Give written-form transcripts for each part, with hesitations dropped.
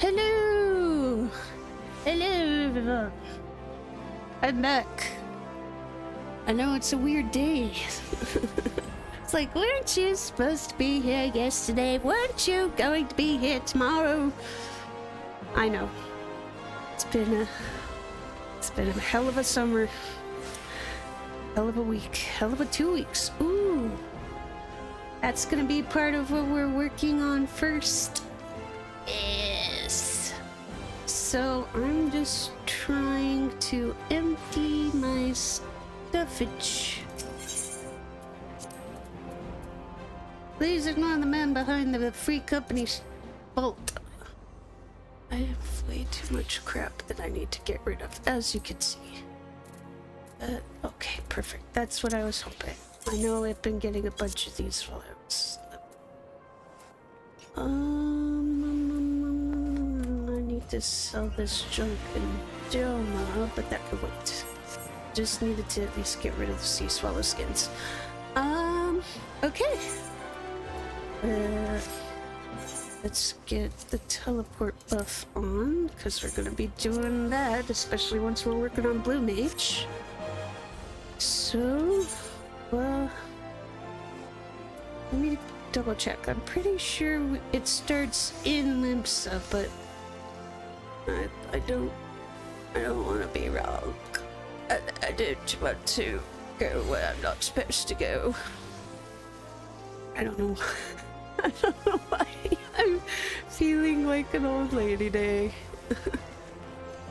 Hello! Hello, everyone. I'm back. I know it's a weird day. It's like, weren't you supposed to be here yesterday? Weren't you going to be here tomorrow? I know. It's been a hell of a summer. Hell of a week. Hell of a 2 weeks. Ooh. That's gonna be part of what we're working on first. Yes. So I'm just trying to empty my stuffage. Please ignore the man behind the free company's vault. I have way too much crap that I need to get rid of, as you can see. Okay, perfect. That's what I was hoping. I know I've been getting a bunch of these while I was... I need to sell this junk in Doma, but that could wait. Just needed to at least get rid of the sea swallow skins. Okay. Let's get the teleport buff on, because we're going to be doing that, especially once we're working on Blue Mage. So, let me double check. I'm pretty sure it starts in Limsa, but I don't want to be wrong. I don't want to go where I'm not supposed to go. I don't know. I don't know why I'm feeling like an old lady day.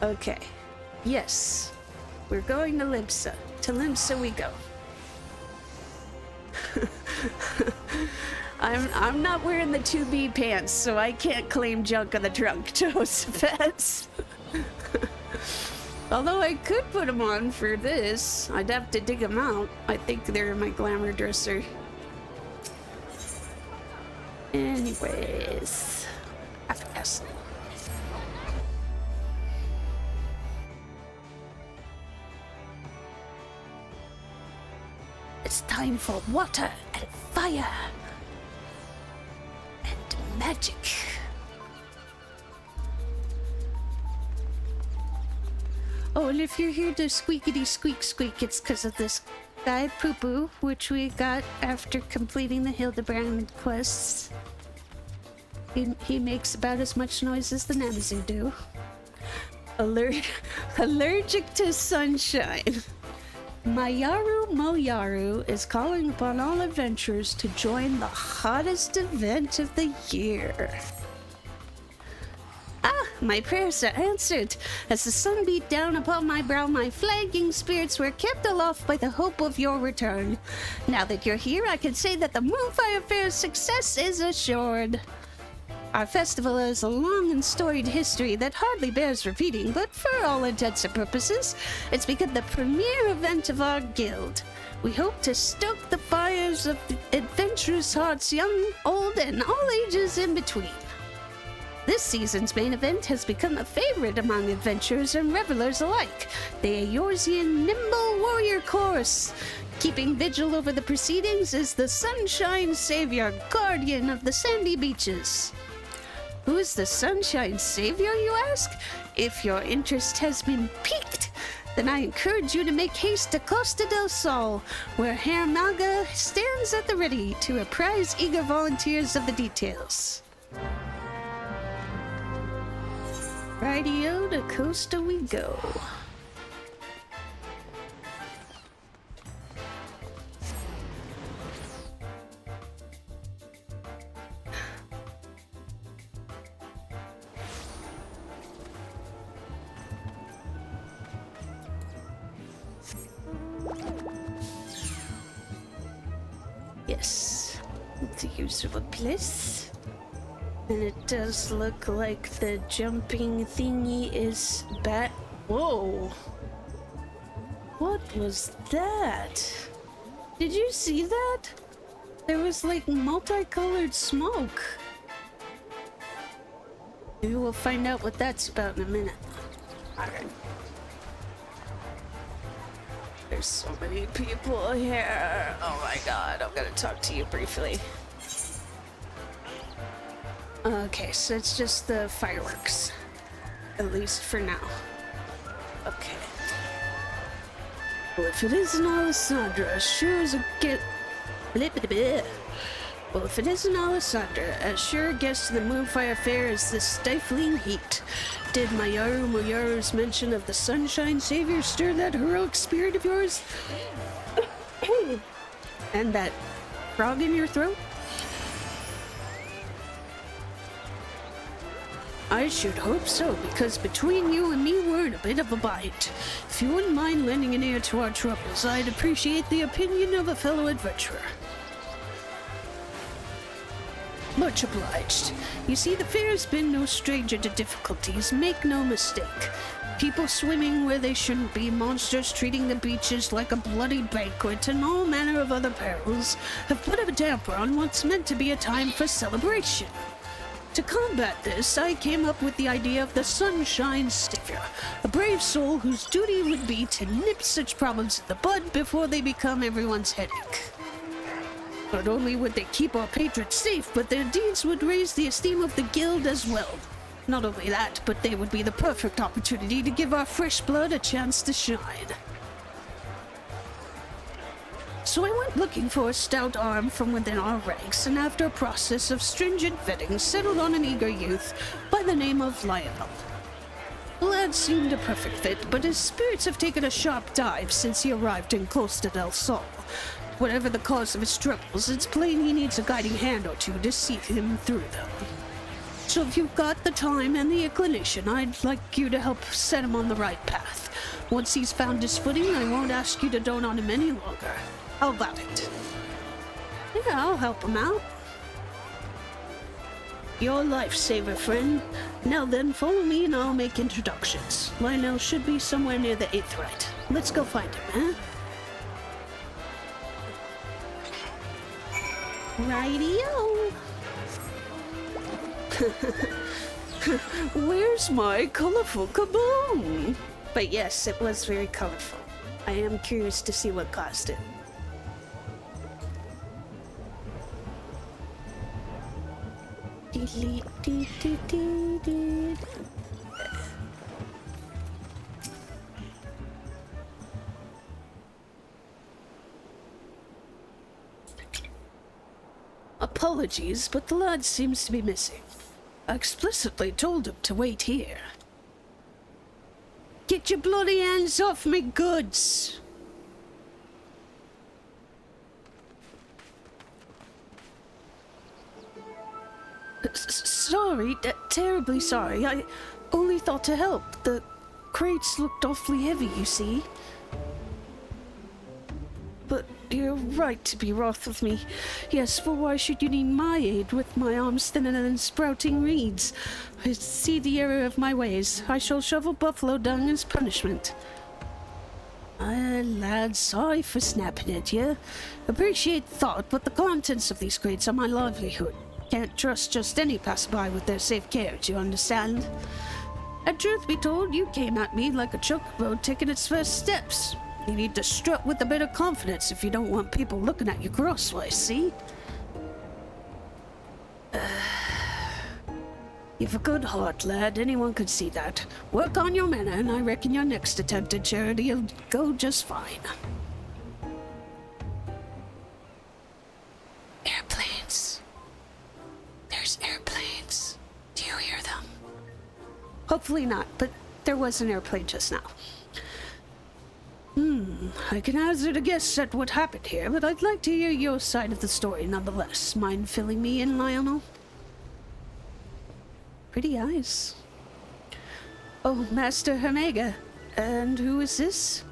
Okay. Yes. We're going to Limsa. To Limsa we go. I'm not wearing the 2B pants, so I can't claim junk on the trunk, Josephus. Although I could put them on for this. I'd have to dig them out. I think they're in my glamour dresser. Anyways, yes. It's time for water and fire and magic. Oh, and if you're here to squeakity squeak squeak, it's because of this guy Poo Poo, which we got after completing the Hildebrand quests. He makes about as much noise as the Namazu do. Allergic to sunshine. Mayaru Moyaru is calling upon all adventurers to join the hottest event of the year. Ah, my prayers are answered. As the sun beat down upon my brow, my flagging spirits were kept aloft by the hope of your return. Now that you're here, I can say that the Moonfire Faire's success is assured. Our festival has a long and storied history that hardly bears repeating, but for all intents and purposes, it's become the premier event of our guild. We hope to stoke the fires of the adventurous hearts, young, old, and all ages in between. This season's main event has become a favorite among adventurers and revelers alike, the Eorzean Nimble Warrior Course. Keeping vigil over the proceedings is the Sunshine Savior, guardian of the sandy beaches. Who is the Sunshine Savior, you ask? If your interest has been piqued, then I encourage you to make haste to Costa del Sol, where Herr Maga stands at the ready to apprise eager volunteers of the details. Rightio, to Costa we go. Yes, it's a usable place. And it does look like the jumping thingy is back. Whoa! What was that? Did you see that? There was like multicolored smoke. Maybe we'll find out what that's about in a minute. Alright. There's so many people here. Oh my god, I'm gonna talk to you briefly. Okay, so it's just the fireworks. At least for now. Okay. Well, if it isn't Alessandra, as sure as a get... Well, if it isn't Alessandra, as sure a guest to the Moonfire Faire as this stifling heat. Did my Yaru's mention of the Sunshine Savior stir that heroic spirit of yours? And that frog in your throat? I should hope so, because between you and me we're in a bit of a bind. If you wouldn't mind lending an ear to our troubles, I'd appreciate the opinion of a fellow adventurer. Much obliged. You see, the Faire's been no stranger to difficulties, make no mistake. People swimming where they shouldn't be, monsters treating the beaches like a bloody banquet, and all manner of other perils have put a damper on what's meant to be a time for celebration. To combat this, I came up with the idea of the Sunshine Savior, a brave soul whose duty would be to nip such problems in the bud before they become everyone's headache. Not only would they keep our patrons safe, but their deeds would raise the esteem of the guild as well. Not only that, but they would be the perfect opportunity to give our fresh blood a chance to shine. So I went looking for a stout arm from within our ranks, and after a process of stringent vetting, settled on an eager youth by the name of Lionel. The lad seemed a perfect fit, but his spirits have taken a sharp dive since he arrived in Costa del Sol. Whatever the cause of his troubles, it's plain he needs a guiding hand or two to see him through them. So if you've got the time and the inclination, I'd like you to help set him on the right path. Once he's found his footing, I won't ask you to dote on him any longer. How about it? Yeah, I'll help him out. Your lifesaver, friend. Now then, follow me and I'll make introductions. Lionel should be somewhere near the 8th right. Let's go find him, huh? Rightio. Where's my colorful kaboom? But yes, it was very colorful. I am curious to see what caused it. Apologies, but the lad seems to be missing. I explicitly told him to wait here. Get your bloody hands off me goods! Sorry, terribly sorry. I only thought to help. The crates looked awfully heavy, you see. But you're right to be wroth with me. Yes, for why should you need my aid with my arms thinner than sprouting reeds? I see the error of my ways. I shall shovel buffalo dung as punishment. Lad, sorry for snapping at you. Appreciate thought, but the contents of these crates are my livelihood. Can't trust just any passerby with their safe carriage, you understand? And truth be told, you came at me like a chocobo taking its first steps. You need to strut with a bit of confidence if you don't want people looking at you crosswise, see? You've a good heart, lad. Anyone could see that. Work on your manner, and I reckon your next attempt at charity will go just fine. Airplanes. There's airplanes. Do you hear them? Hopefully not, but there was an airplane just now. I can hazard a guess at what happened here, but I'd like to hear your side of the story nonetheless. Mind filling me in, Lionel? Pretty eyes. Oh, Master Hermega. And who is this?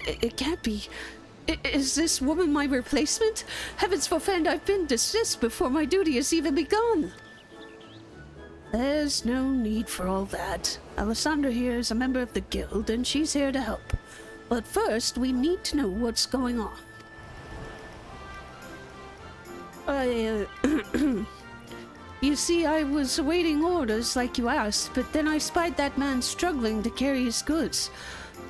It can't be. Is this woman my replacement? Heavens forfend, I've been dismissed before my duty has even begun. There's no need for all that. Alessandra here is a member of the guild, and she's here to help. But first, we need to know what's going on. You see, I was awaiting orders like you asked, but then I spied that man struggling to carry his goods.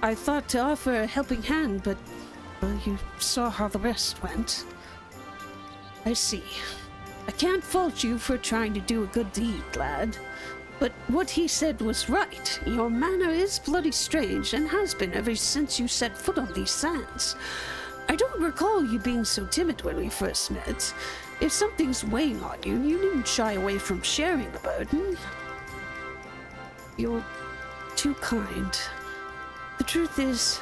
I thought to offer a helping hand, but, well, you saw how the rest went. I see. I can't fault you for trying to do a good deed, lad. But what he said was right. Your manner is bloody strange and has been ever since you set foot on these sands. I don't recall you being so timid when we first met. If something's weighing on you, you needn't shy away from sharing the burden. You're too kind. The truth is,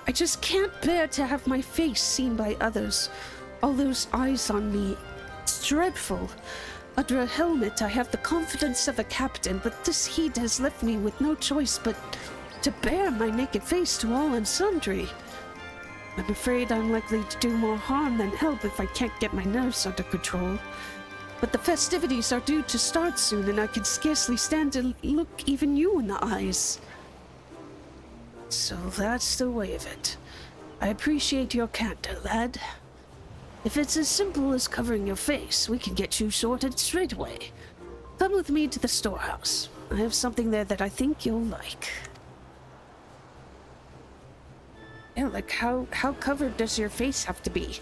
I just can't bear to have my face seen by others. All those eyes on me. It's dreadful. Under a helmet, I have the confidence of a captain, but this heat has left me with no choice but to bare my naked face to all and sundry. I'm afraid I'm likely to do more harm than help if I can't get my nerves under control. But the festivities are due to start soon, and I can scarcely stand to look even you in the eyes. So that's the way of it. I appreciate your candor, lad. If it's as simple as covering your face, we can get you sorted straight away. Come with me to the storehouse. I have something there that I think you'll like. Yeah, like how covered does your face have to be?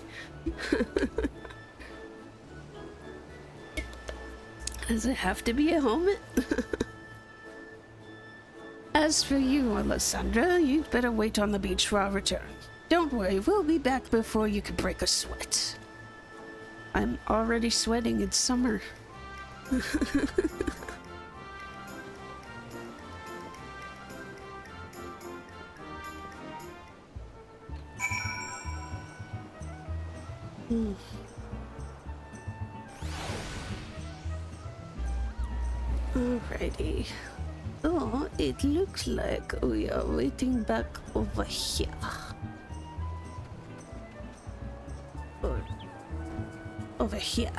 Does it have to be a helmet? As for you, Alessandra, you'd better wait on the beach for our return. Don't worry, we'll be back before you can break a sweat. I'm already sweating, it's summer. Alrighty. Oh, it looks like we are waiting back over here. Or over here.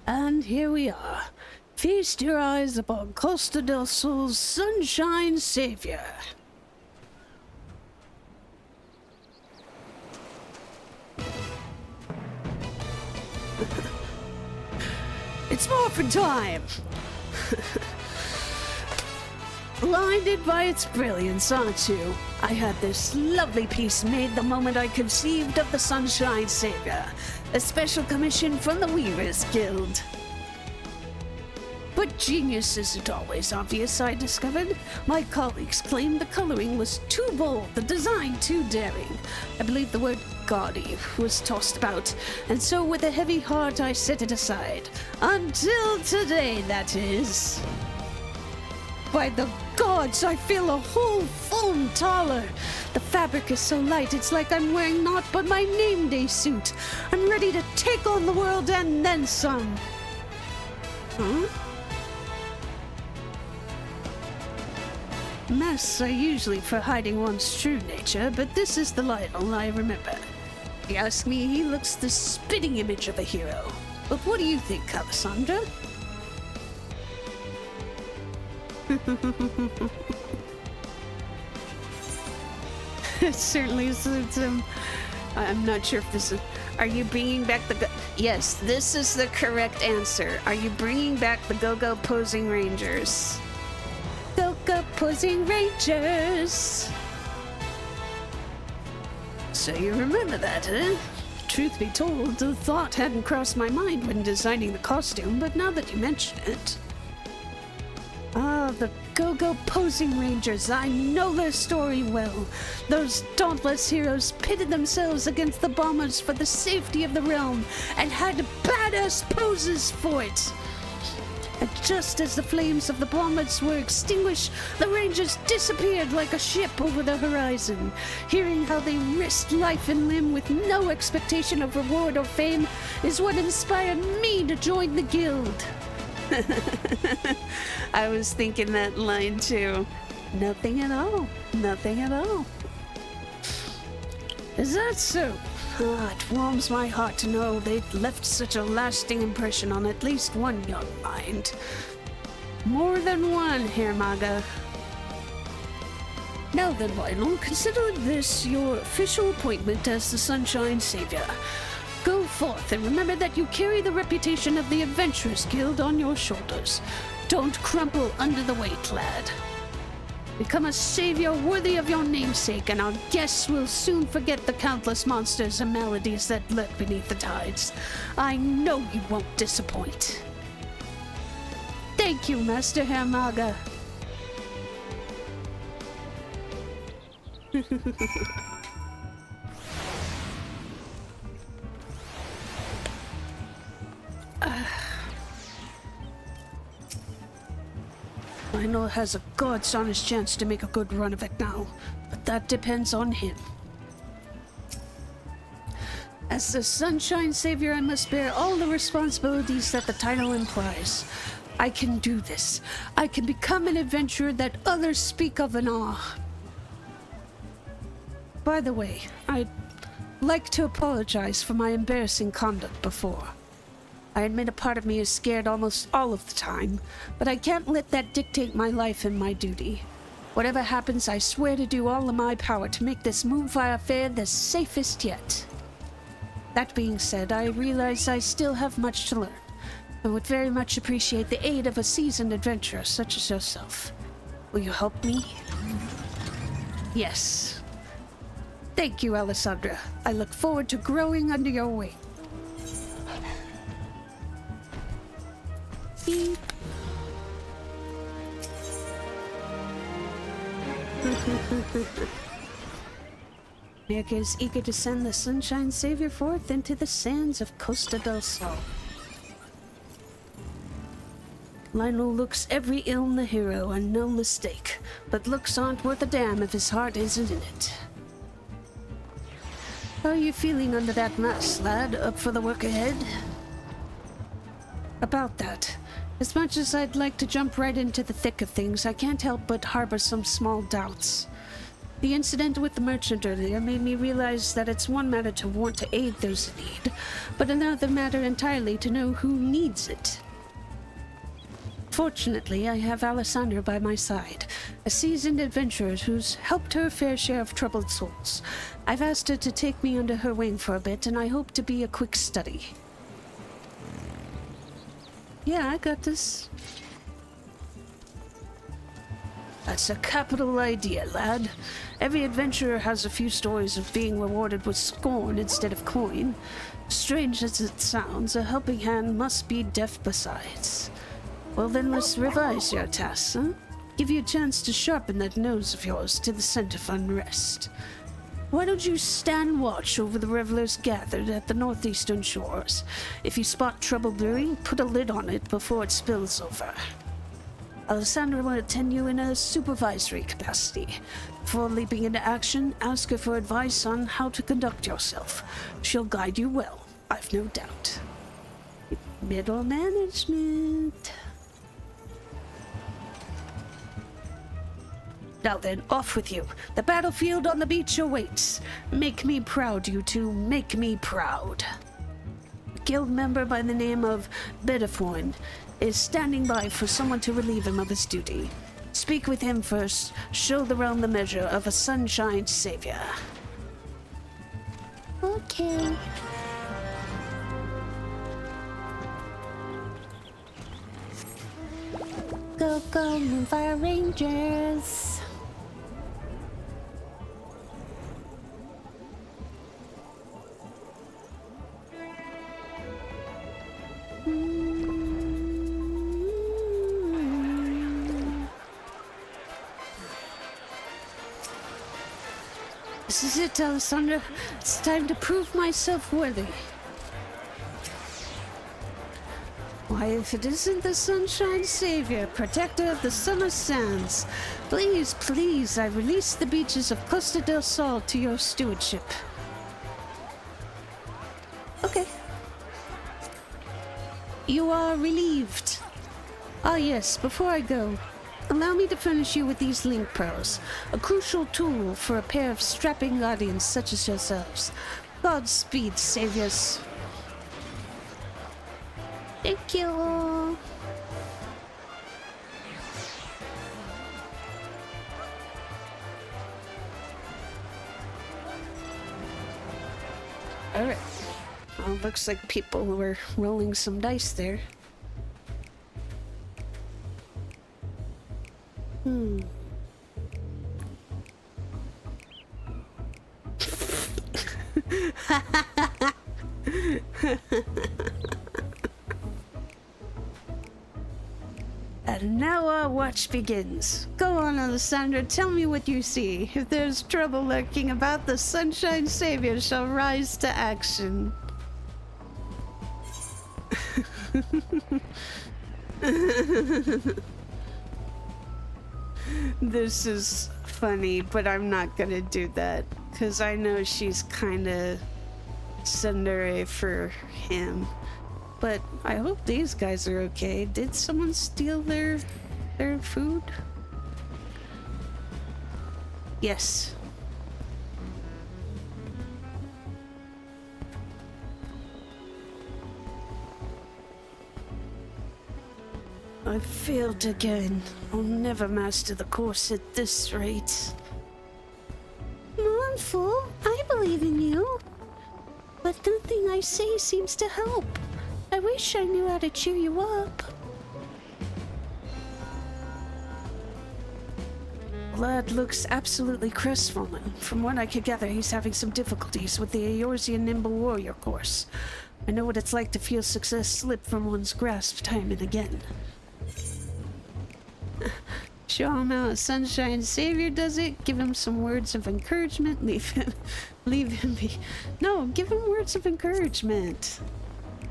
And here we are. Feast your eyes upon Costa del Sol's sunshine savior. It's morphin' time! Blinded by its brilliance, aren't you? I had this lovely piece made the moment I conceived of the Sunshine Savior, a special commission from the Weavers Guild. But genius isn't always obvious, I discovered. My colleagues claimed the coloring was too bold, the design too daring. I believe the word gaudy was tossed about, and so with a heavy heart I set it aside. Until today, that is. By the gods, I feel a whole foam taller. The fabric is so light, it's like I'm wearing naught but my name day suit. I'm ready to take on the world and then some. Huh? Masks are usually for hiding one's true nature, but this is the Lionel I remember. If you ask me, he looks the spitting image of a hero. But what do you think, Alessandra? It certainly suits him. I'm not sure if this is... Are you bringing back the... Yes, this is the correct answer. Are you bringing back the Go-Go Posing Rangers? Go-Go Posing Rangers! So you remember that, huh? Truth be told, the thought hadn't crossed my mind when designing the costume, but now that you mention it... Ah, the Go-Go Posing Rangers. I know their story well. Those dauntless heroes pitted themselves against the bombers for the safety of the realm and had badass poses for it. And just as the flames of the bombers were extinguished, the Rangers disappeared like a ship over the horizon. Hearing how they risked life and limb with no expectation of reward or fame is what inspired me to join the guild. I was thinking that line too. Nothing at all. Nothing at all. Is that so? Ah, it warms my heart to know they've left such a lasting impression on at least one young mind. More than one, Herr Maga. Now then, Lionel, consider this your official appointment as the Sunshine Savior. Go forth and remember that you carry the reputation of the Adventurers Guild on your shoulders. Don't crumple under the weight, lad. Become a savior worthy of your namesake, and our guests will soon forget the countless monsters and maladies that lurk beneath the tides. I know you won't disappoint. Thank you, Master Hermaga. Lionel has a god's honest chance to make a good run of it now, but that depends on him. As the Sunshine Savior, I must bear all the responsibilities that the title implies. I can do this. I can become an adventurer that others speak of in awe. By the way, I'd like to apologize for my embarrassing conduct before. I admit a part of me is scared almost all of the time, but I can't let that dictate my life and my duty. Whatever happens, I swear to do all in my power to make this Moonfire Faire the safest yet. That being said, I realize I still have much to learn, and would very much appreciate the aid of a seasoned adventurer such as yourself. Will you help me? Yes. Thank you, Alessandra. I look forward to growing under your wing. Mirka is eager to send the Sunshine Savior forth into the sands of Costa del Sol. Lionel looks every ill in the hero, and no mistake, but looks aren't worth a damn if his heart isn't in it. How are you feeling under that mask, lad? Up for the work ahead? About that. As much as I'd like to jump right into the thick of things, I can't help but harbor some small doubts. The incident with the merchant earlier made me realize that it's one matter to want to aid those in need, but another matter entirely to know who needs it. Fortunately, I have Alessandra by my side, a seasoned adventurer who's helped her fair share of troubled souls. I've asked her to take me under her wing for a bit, and I hope to be a quick study. Yeah, I got this. That's a capital idea, lad. Every adventurer has a few stories of being rewarded with scorn instead of coin. Strange as it sounds, a helping hand must be deft besides. Well then, let's revise your tasks, huh? Give you a chance to sharpen that nose of yours to the scent of unrest. Why don't you stand watch over the revelers gathered at the northeastern shores? If you spot trouble brewing, put a lid on it before it spills over. Alessandra will attend you in a supervisory capacity. Before leaping into action, ask her for advice on how to conduct yourself. She'll guide you well, I've no doubt. Middle management. Now then, off with you. The battlefield on the beach awaits. Make me proud, you two. Make me proud. A guild member by the name of Bedefoin is standing by for someone to relieve him of his duty. Speak with him first. Show the realm the measure of a Sunshine Savior. Okay. Go, go, Moonfire Rangers! This is it, Alessandra. It's time to prove myself worthy. Why, if it isn't the Sunshine Savior, protector of the summer sands, please, please, I release the beaches of Costa del Sol to your stewardship. Okay. You are relieved. Ah yes, before I go, allow me to furnish you with these link pearls, a crucial tool for a pair of strapping guardians such as yourselves. Godspeed, saviors. Thank you. Alright. Well, looks like people were rolling some dice there. And now our watch begins. Go on, Alessandra, tell me what you see. If there's trouble lurking about, the Sunshine Savior shall rise to action. This is funny, but I'm not gonna do that, because I know she's kinda tsundere for him. But I hope these guys are okay. Did someone steal their food? Yes. I failed again. I'll never master the course at this rate. Mournful, I believe in you. But nothing I say seems to help. I wish I knew how to cheer you up. Lad looks absolutely crestfallen. From what I could gather, he's having some difficulties with the Eorzean Nimble Warrior course. I know what it's like to feel success slip from one's grasp time and again. Show him how a Sunshine Savior does it. Give him some words of encouragement. Leave him be. No, give him words of encouragement.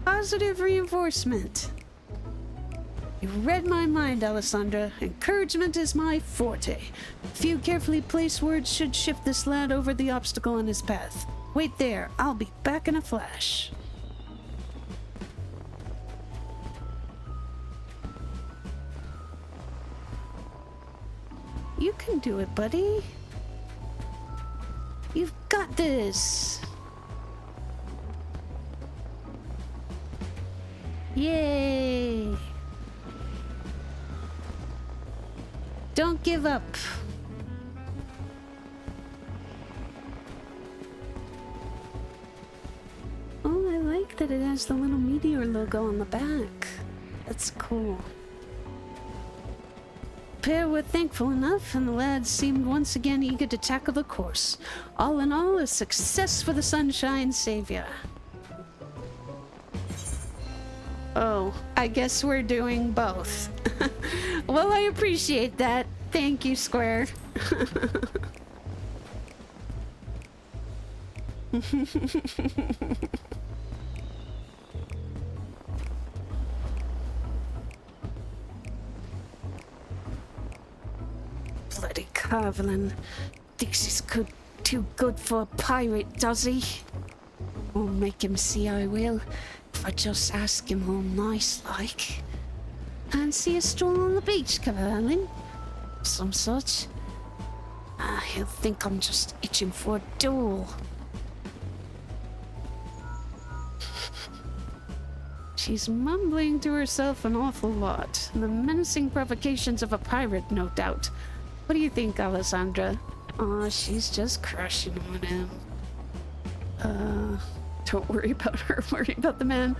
Positive reinforcement. You read my mind, Alessandra. Encouragement is my forte. A few carefully placed words should shift this lad over the obstacle on his path. Wait there. I'll be back in a flash. You can do it, buddy. You've got this. Yay! Don't give up. Oh, I like that it has the little meteor logo on the back. That's cool. Faire were thankful enough, and the lads seemed once again eager to tackle the course. All in all, a success for the Sunshine Savior. Oh, I guess we're doing both. Well, I appreciate that. Thank you, Square. Bloody Carvelin. Thinks he's too good for a pirate, does he? I'll make him see I will. If I just ask him all nice like. Fancy a stroll on the beach, Carvelin? Some such. He'll think I'm just itching for a duel. She's mumbling to herself an awful lot. The menacing provocations of a pirate, no doubt. What do you think, Alessandra? Aw, she's just crushing on him. Don't worry about her, worry about the man.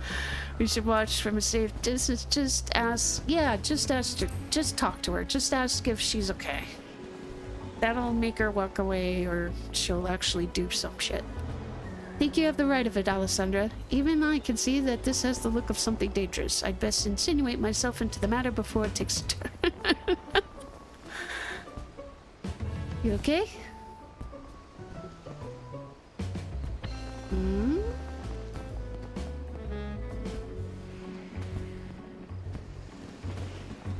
We should watch from a safe distance. Just ask her, just talk to her. Just ask if she's okay. That'll make her walk away, or she'll actually do some shit. Think you have the right of it, Alessandra. Even I can see that this has the look of something dangerous. I'd best insinuate myself into the matter before it takes a turn. You okay? Hmm?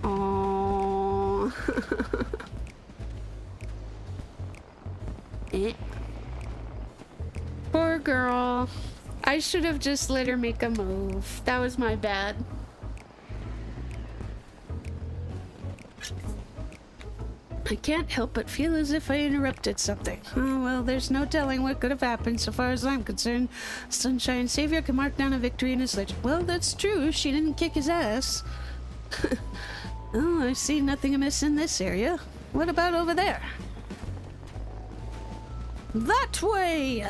Aww. Poor girl. I should have just let her make a move. That was my bad. I can't help but feel as if I interrupted something. Oh, well, there's no telling what could have happened so far as I'm concerned. Sunshine Savior can mark down a victory in his legend. Well, that's true. She didn't kick his ass. Oh, I see nothing amiss in this area. What about over there? That way!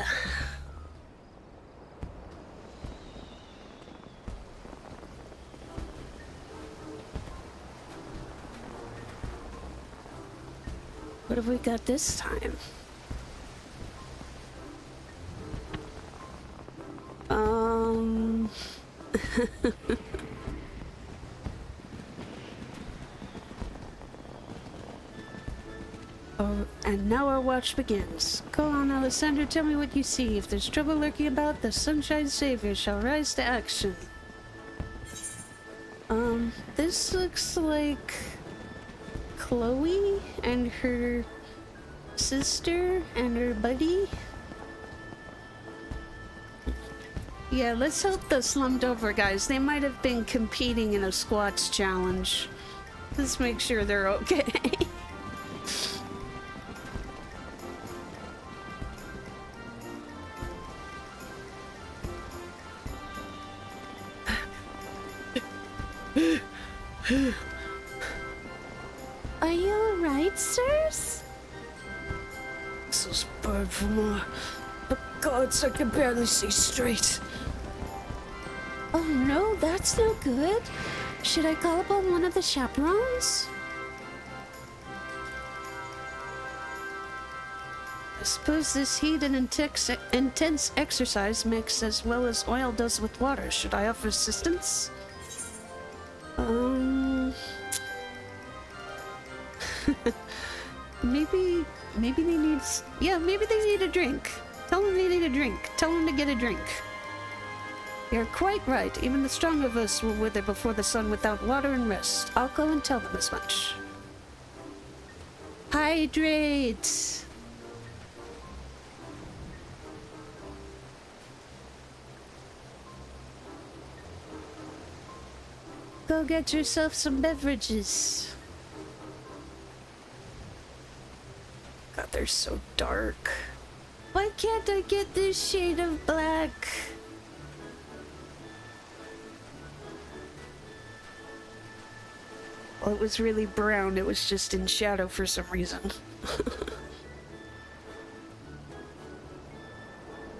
What have we got this time? Oh, and now our watch begins. Go on, Alessandra, tell me what you see. If there's trouble lurking about, the Sunshine Savior shall rise to action. This looks like Chloe and her sister and her buddy. Yeah, let's help the slumped over guys. They might have been competing in a squats challenge. Let's make sure they're okay. Are you alright, sirs? This is bad for more. But gods, I can barely see straight. Oh no, that's no good. Should I call upon one of the chaperones? I suppose this heat and intense exercise mix as well as oil does with water. Should I offer assistance? maybe they need... Yeah, maybe they need a drink. Tell them they need a drink. Tell them to get a drink. You're quite right. Even the strong of us will wither before the sun without water and rest. I'll go and tell them as much. Hydrate! Go get yourself some beverages. God, they're so dark. Why can't I get this shade of black? Well, it was really brown. It was just in shadow for some reason.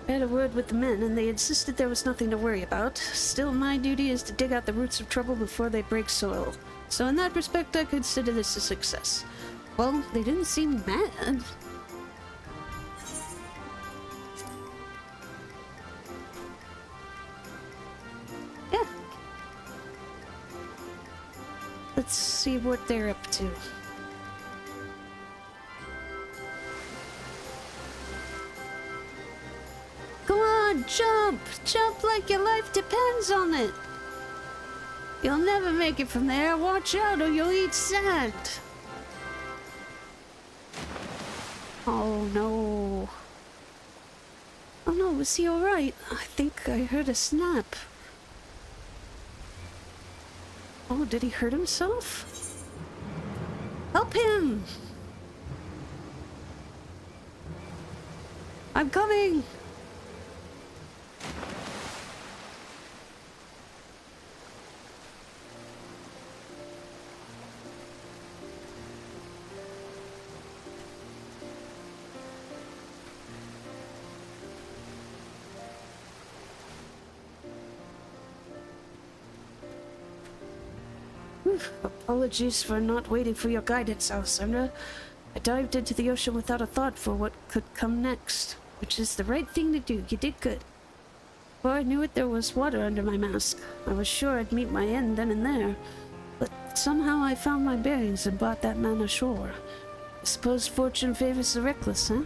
I had a word with the men, and they insisted there was nothing to worry about. Still, my duty is to dig out the roots of trouble before they break soil. So in that respect, I consider this a success. Well, they didn't seem mad. Yeah. Let's see what they're up to. Go on, jump! Jump like your life depends on it! You'll never make it from there. Watch out or you'll eat sand! Oh no. Oh no, was he alright? I think I heard a snap. Oh, did he hurt himself? Help him! I'm coming! Apologies for not waiting for your guidance, Alessandra. I dived into the ocean without a thought for what could come next, which is the right thing to do. You did good. Before I knew it, there was water under my mask. I was sure I'd meet my end then and there, but somehow I found my bearings and brought that man ashore. I suppose fortune favors the reckless, huh?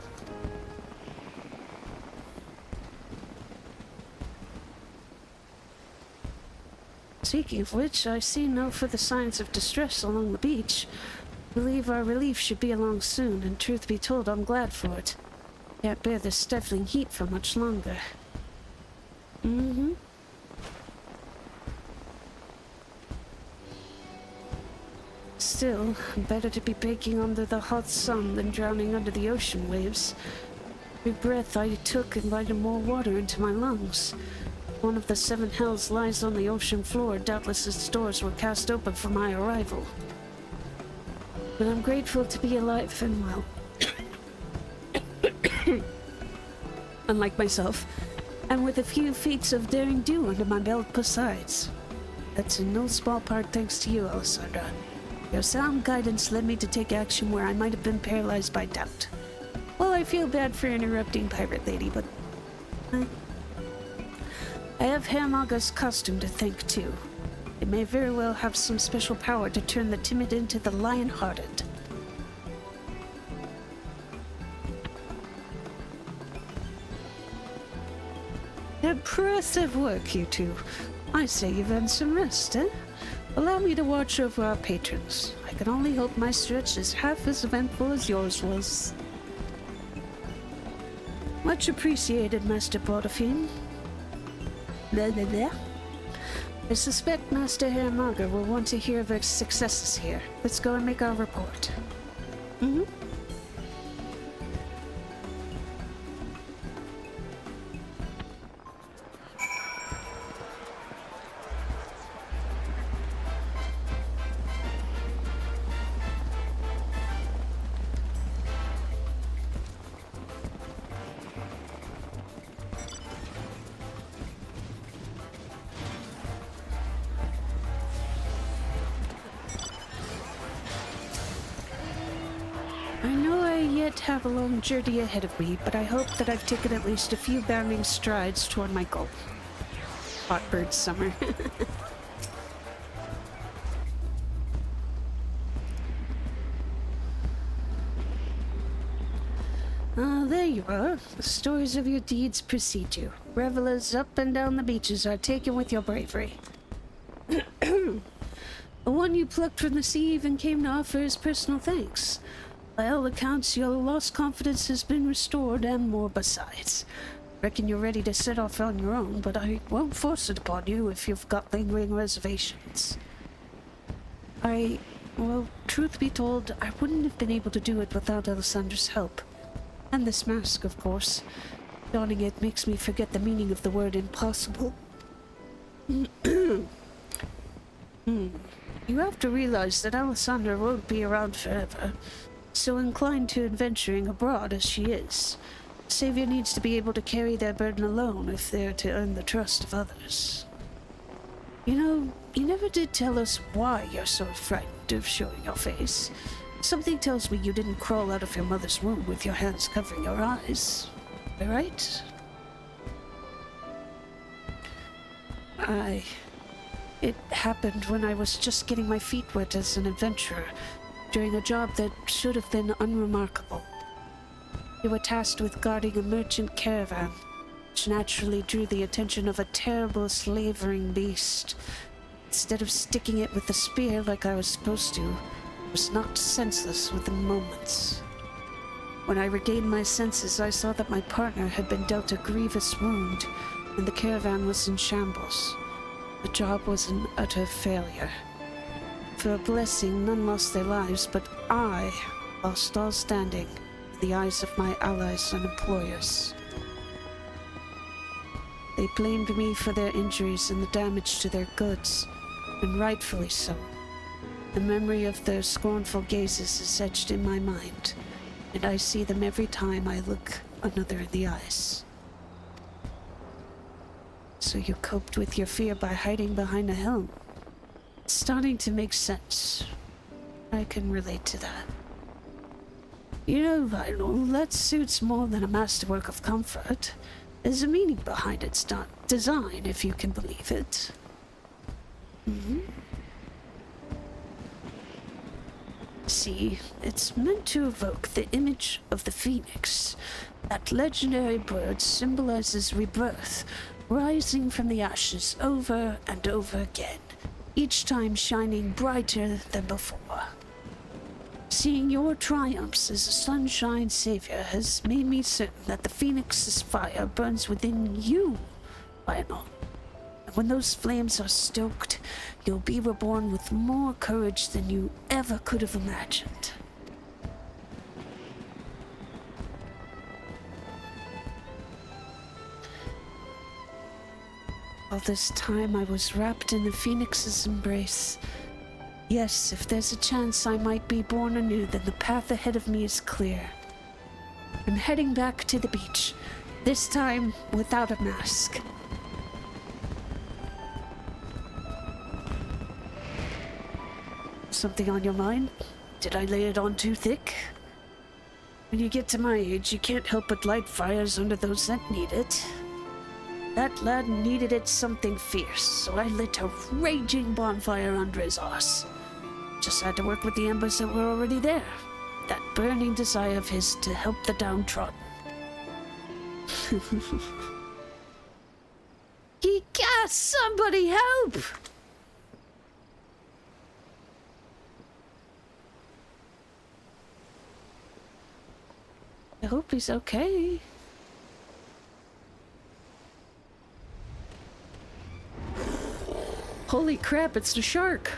Speaking of which, I see no further signs of distress along the beach. I believe our relief should be along soon, and truth be told, I'm glad for it. Can't bear this stifling heat for much longer. Still, better to be baking under the hot sun than drowning under the ocean waves. Every breath I took invited more water into my lungs. One of the seven hells lies on the ocean floor. Doubtless its doors were cast open for my arrival. But I'm grateful to be alive and well. Unlike myself, and with a few feats of daring do under my belt besides. That's in no small part thanks to you, Alessandra. Your sound guidance led me to take action where I might have been paralyzed by doubt. Well, I feel bad for interrupting Pirate Lady, but I have Hamaga's costume to thank too. It may very well have some special power to turn the timid into the lion-hearted. Impressive work, you two. I say you've earned some rest, eh? Allow me to watch over our patrons. I can only hope my stretch is half as eventful as yours was. Much appreciated, Master Portofine. Blah, blah, blah. I suspect Master Hamaga will want to hear of our successes here. Let's go and make our report. Mm-hmm. I know I yet have a long journey ahead of me, but I hope that I've taken at least a few bounding strides toward my goal. Hot bird summer. Ah, there you are. The stories of your deeds precede you. Revelers up and down the beaches are taken with your bravery. The one you plucked from the sea even came to offer his personal thanks. By all accounts, your lost confidence has been restored, and more besides. Reckon you're ready to set off on your own, but I won't force it upon you if you've got lingering reservations. Well, truth be told, I wouldn't have been able to do it without Alessandra's help. And this mask, of course. Donning it makes me forget the meaning of the word impossible. You have to realize that Alessandra won't be around forever. So inclined to adventuring abroad as she is, Savior needs to be able to carry their burden alone if they're to earn the trust of others. You know, you never did tell us why you're so frightened of showing your face. Something tells me you didn't crawl out of your mother's womb with your hands covering your eyes. Am I right? It happened when I was just getting my feet wet as an adventurer, during a job that should have been unremarkable. We were tasked with guarding a merchant caravan, which naturally drew the attention of a terrible slavering beast. Instead of sticking it with a spear like I was supposed to, I was knocked senseless within moments. When I regained my senses, I saw that my partner had been dealt a grievous wound, and the caravan was in shambles. The job was an utter failure. For a blessing, none lost their lives, but I lost all standing in the eyes of my allies and employers. They blamed me for their injuries and the damage to their goods, and rightfully so. The memory of their scornful gazes is etched in my mind, and I see them every time I look another in the eyes. So you coped with your fear by hiding behind a helm. It's starting to make sense. I can relate to that. You know, Lionel, that suit's more than a masterwork of comfort. There's a meaning behind its design, if you can believe it. See, it's meant to evoke the image of the phoenix. That legendary bird symbolizes rebirth, rising from the ashes over and over again, each time shining brighter than before. Seeing your triumphs as a sunshine savior has made me certain that the phoenix's fire burns within you, Lionel. And when those flames are stoked, you'll be reborn with more courage than you ever could have imagined. All this time I was wrapped in the phoenix's embrace. Yes, if there's a chance I might be born anew, then the path ahead of me is clear. I'm heading back to the beach, this time without a mask. Something on your mind? Did I lay it on too thick? When you get to my age, you can't help but light fires under those that need it. That lad needed it something fierce, so I lit a raging bonfire under his arse. Just had to work with the embers that were already there. That burning desire of his to help the downtrodden. He got somebody help! I hope he's okay. Holy crap, it's the shark!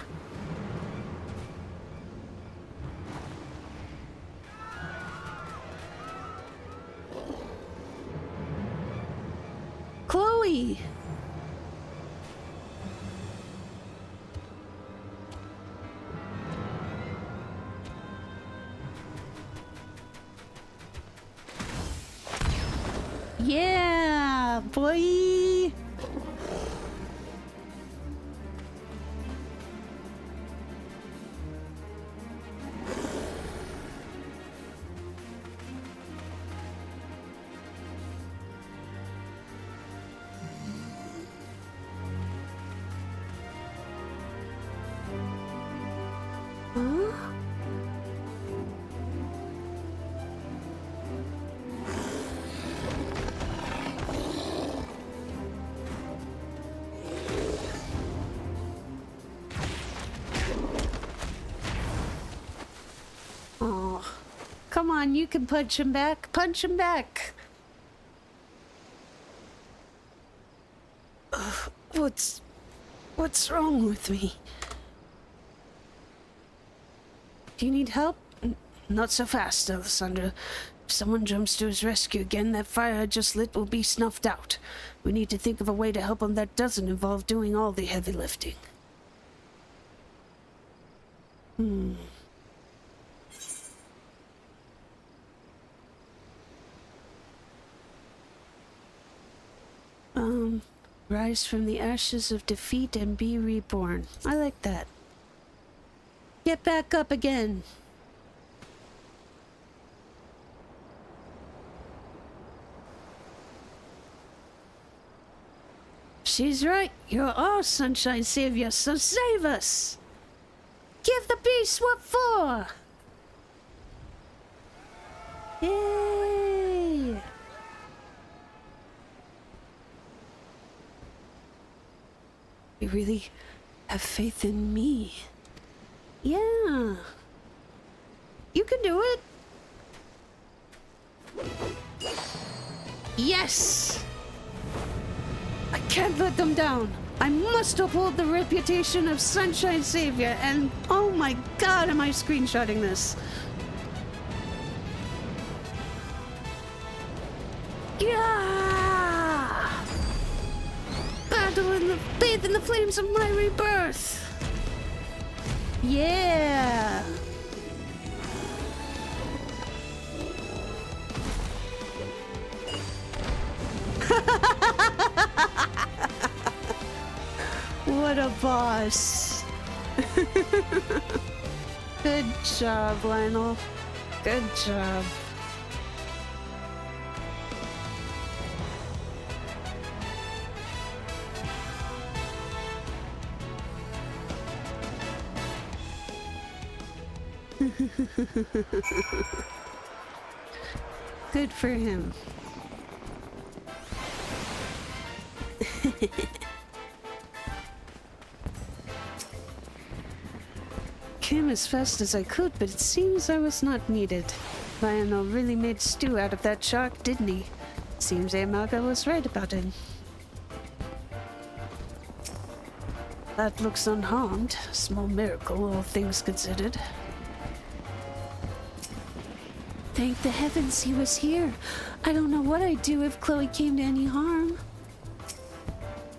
Chloe! Yeah, boy! Huh? Oh, come on, you can punch him back. Punch him back. What's wrong with me? Do you need help? Not so fast, Alessandra. If someone jumps to his rescue again, that fire I just lit will be snuffed out. We need to think of a way to help him that doesn't involve doing all the heavy lifting. Rise from the ashes of defeat and be reborn. I like that. Get back up again. She's right. You're our sunshine savior, so save us! Give the beast what for! Yay! You really have faith in me. Yeah. You can do it. Yes! I can't let them down. I must uphold the reputation of Sunshine Savior, and oh my god, am I screenshotting this? Yeah! Bathe in the flames of my rebirth. Yeah! What a boss. Good job, Lionel. Good job. Good for him. Came as fast as I could, but it seems I was not needed. Lionel really made stew out of that shark, didn't he? Seems Amaga was right about him. That looks unharmed. Small miracle, all things considered. Thank the heavens he was here. I don't know what I'd do if Chloe came to any harm.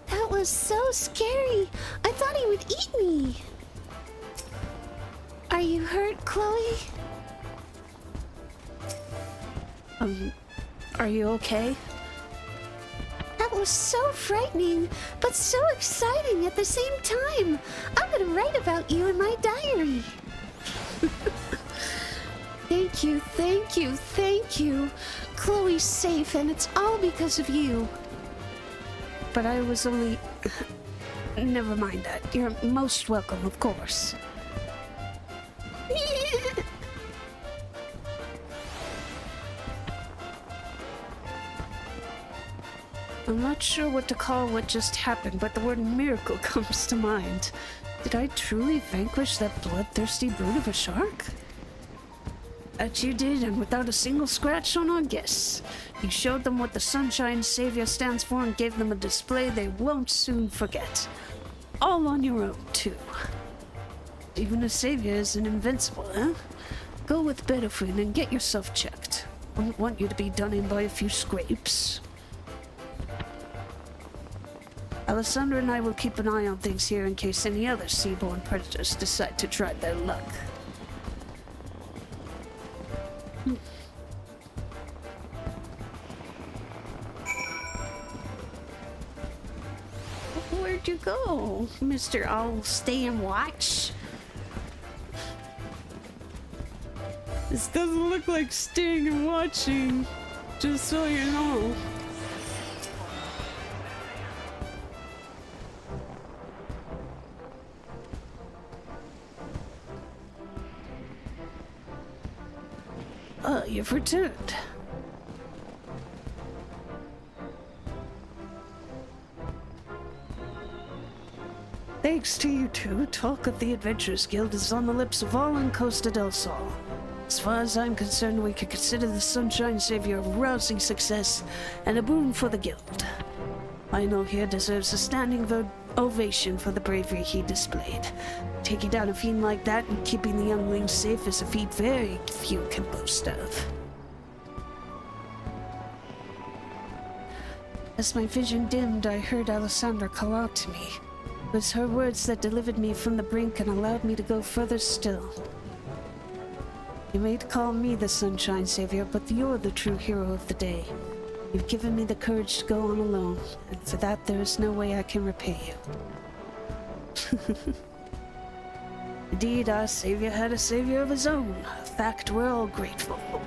That was so scary. I thought he would eat me. Are you hurt, Chloe? Are you okay? That was so frightening, but so exciting at the same time. I'm gonna write about you in my diary. Thank you, thank you, thank you. Chloe's safe, and it's all because of you. But I was only... Never mind that. You're most welcome, of course. I'm not sure what to call what just happened, but the word miracle comes to mind. Did I truly vanquish that bloodthirsty brute of a shark? That you did, and without a single scratch on our guests. You showed them what the Sunshine Savior stands for and gave them a display they won't soon forget. All on your own, too. Even a savior isn't invincible, eh? Go with Bedouin and get yourself checked. Wouldn't want you to be done in by a few scrapes. Alessandra and I will keep an eye on things here in case any other seaborne predators decide to try their luck. Where'd you go, Mr. I'll stay and watch? This doesn't look like staying and watching, just so you know. You've returned. Thanks to you two, talk of the Adventurers Guild is on the lips of all in Costa del Sol. As far as I'm concerned, we could consider the Sunshine Savior a rousing success and a boon for the guild. Lionel here deserves a standing ovation for the bravery he displayed. Taking down a fiend like that and keeping the younglings safe is a feat very few can boast of. As my vision dimmed, I heard Alessandra call out to me. It was her words that delivered me from the brink and allowed me to go further still. You may call me the Sunshine Savior, but you're the true hero of the day. You've given me the courage to go on alone, and for that there is no way I can repay you. Indeed, our savior had a savior of his own, a fact we're all grateful for.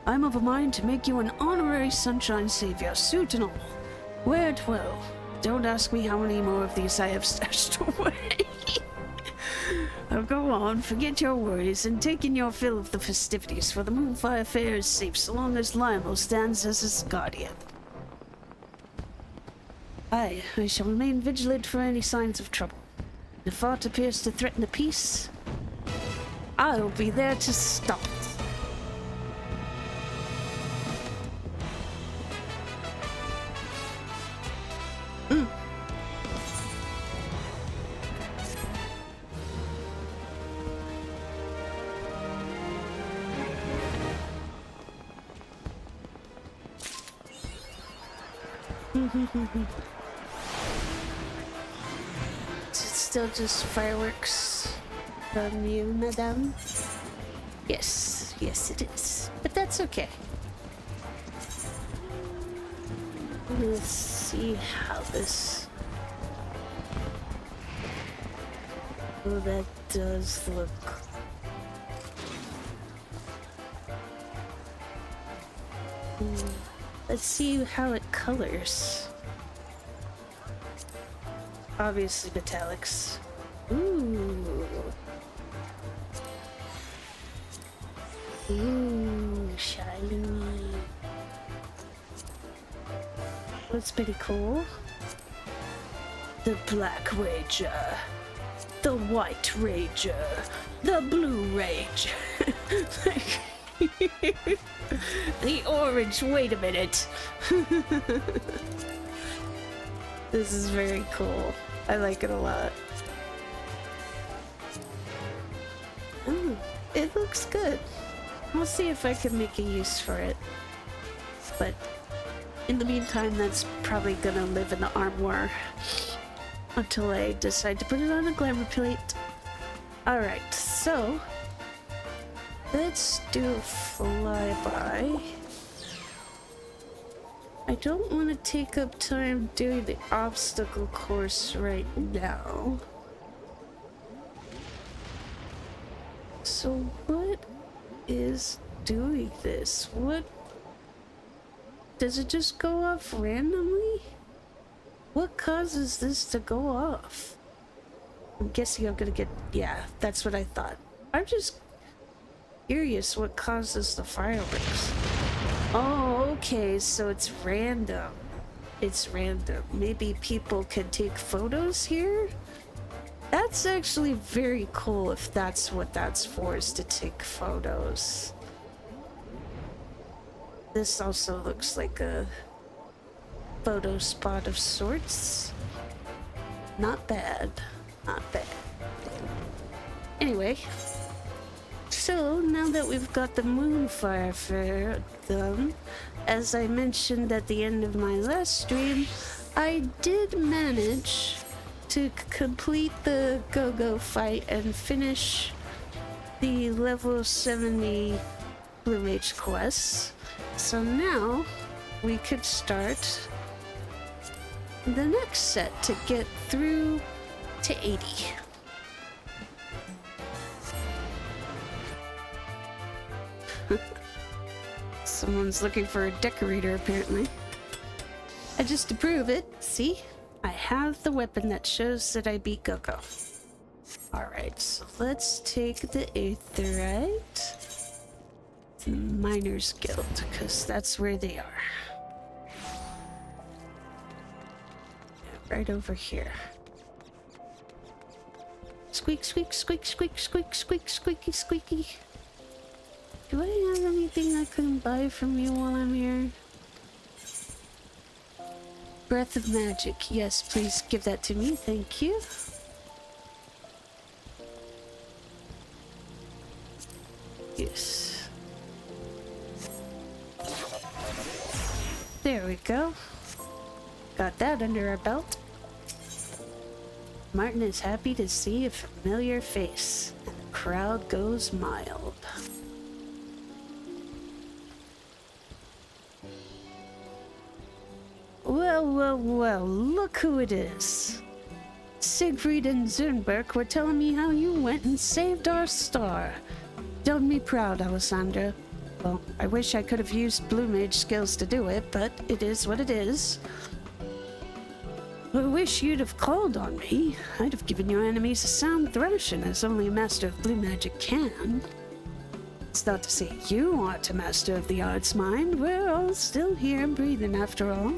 I'm of a mind to make you an honorary Sunshine Savior, suit and all. Wear it well. Don't ask me how many more of these I have stashed away. Now go on, forget your worries, and take in your fill of the festivities, for the Moonfire Faire is safe so long as Lionel stands as its guardian. I shall remain vigilant for any signs of trouble. If aught appears to threaten the peace, I'll be there to stop it. Is it still just fireworks from you, madame? Yes, yes it is. But that's okay. Let's see how this... Oh, that does look... Let's see how it colors. Obviously metallics. Ooh. Ooh, shiny. That's pretty cool. The Black Rager. The White Rager. The Blue Rager. The orange, wait a minute. This is very cool. I like it a lot. Oh, it looks good. I'll see if I can make a use for it. But in the meantime, that's probably gonna live in the armoire until I decide to put it on a glamour plate. Alright, so let's do a flyby. I don't want to take up time doing the obstacle course right now. So what is doing this? What? Does it just go off randomly? What causes this to go off? I'm guessing I'm gonna get... Yeah, that's what I thought. I'm just curious what causes the fireworks. Oh, okay, so it's random. It's random. Maybe people can take photos here? That's actually very cool if that's what that's for, is to take photos. This also looks like a photo spot of sorts. Not bad. Not bad. Anyway, so now that we've got the Moonfire Faire done, as I mentioned at the end of my last stream, I did manage to complete the go-go fight and finish the level 70 Blue Mage quests. So now we could start the next set to get through to 80. Someone's looking for a decorator, apparently. And just to prove it, see? I have the weapon that shows that I beat Go-Go. Alright, so let's take the Aetherite. Miners Guild, because that's where they are. Yeah, right over here. Squeak, squeak, squeak, squeak, squeak, squeak, squeaky, squeaky. Do I have anything I can buy from you while I'm here? Breath of Magic. Yes, please give that to me. Thank you. Yes. There we go. Got that under our belt. Martin is happy to see a familiar face, and the crowd goes mild. Well, well, well, look who it is. Siegfried and Zurnberg were telling me how you went and saved our star. Done me proud, Alessandra. Well, I wish I could have used Blue Mage skills to do it, but it is what it is. I wish you'd have called on me. I'd have given your enemies a sound thrashing, as only a master of blue magic can. It's not to say you aren't a master of the arts, mind. We're all still here breathing after all.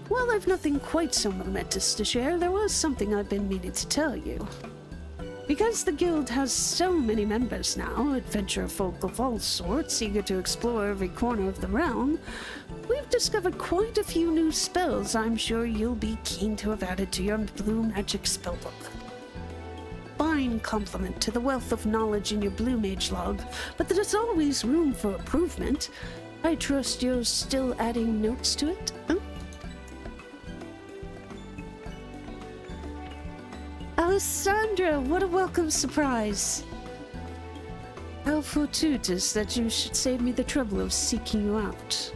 Well, I've nothing quite so momentous to share. There was something I've been meaning to tell you. Because the guild has so many members now, adventurer folk of all sorts, eager to explore every corner of the realm, we've discovered quite a few new spells I'm sure you'll be keen to have added to your blue magic spellbook. Fine compliment to the wealth of knowledge in your blue mage log, but there's always room for improvement. I trust you're still adding notes to it, huh? Alessandra, what a welcome surprise! How fortuitous that you should save me the trouble of seeking you out.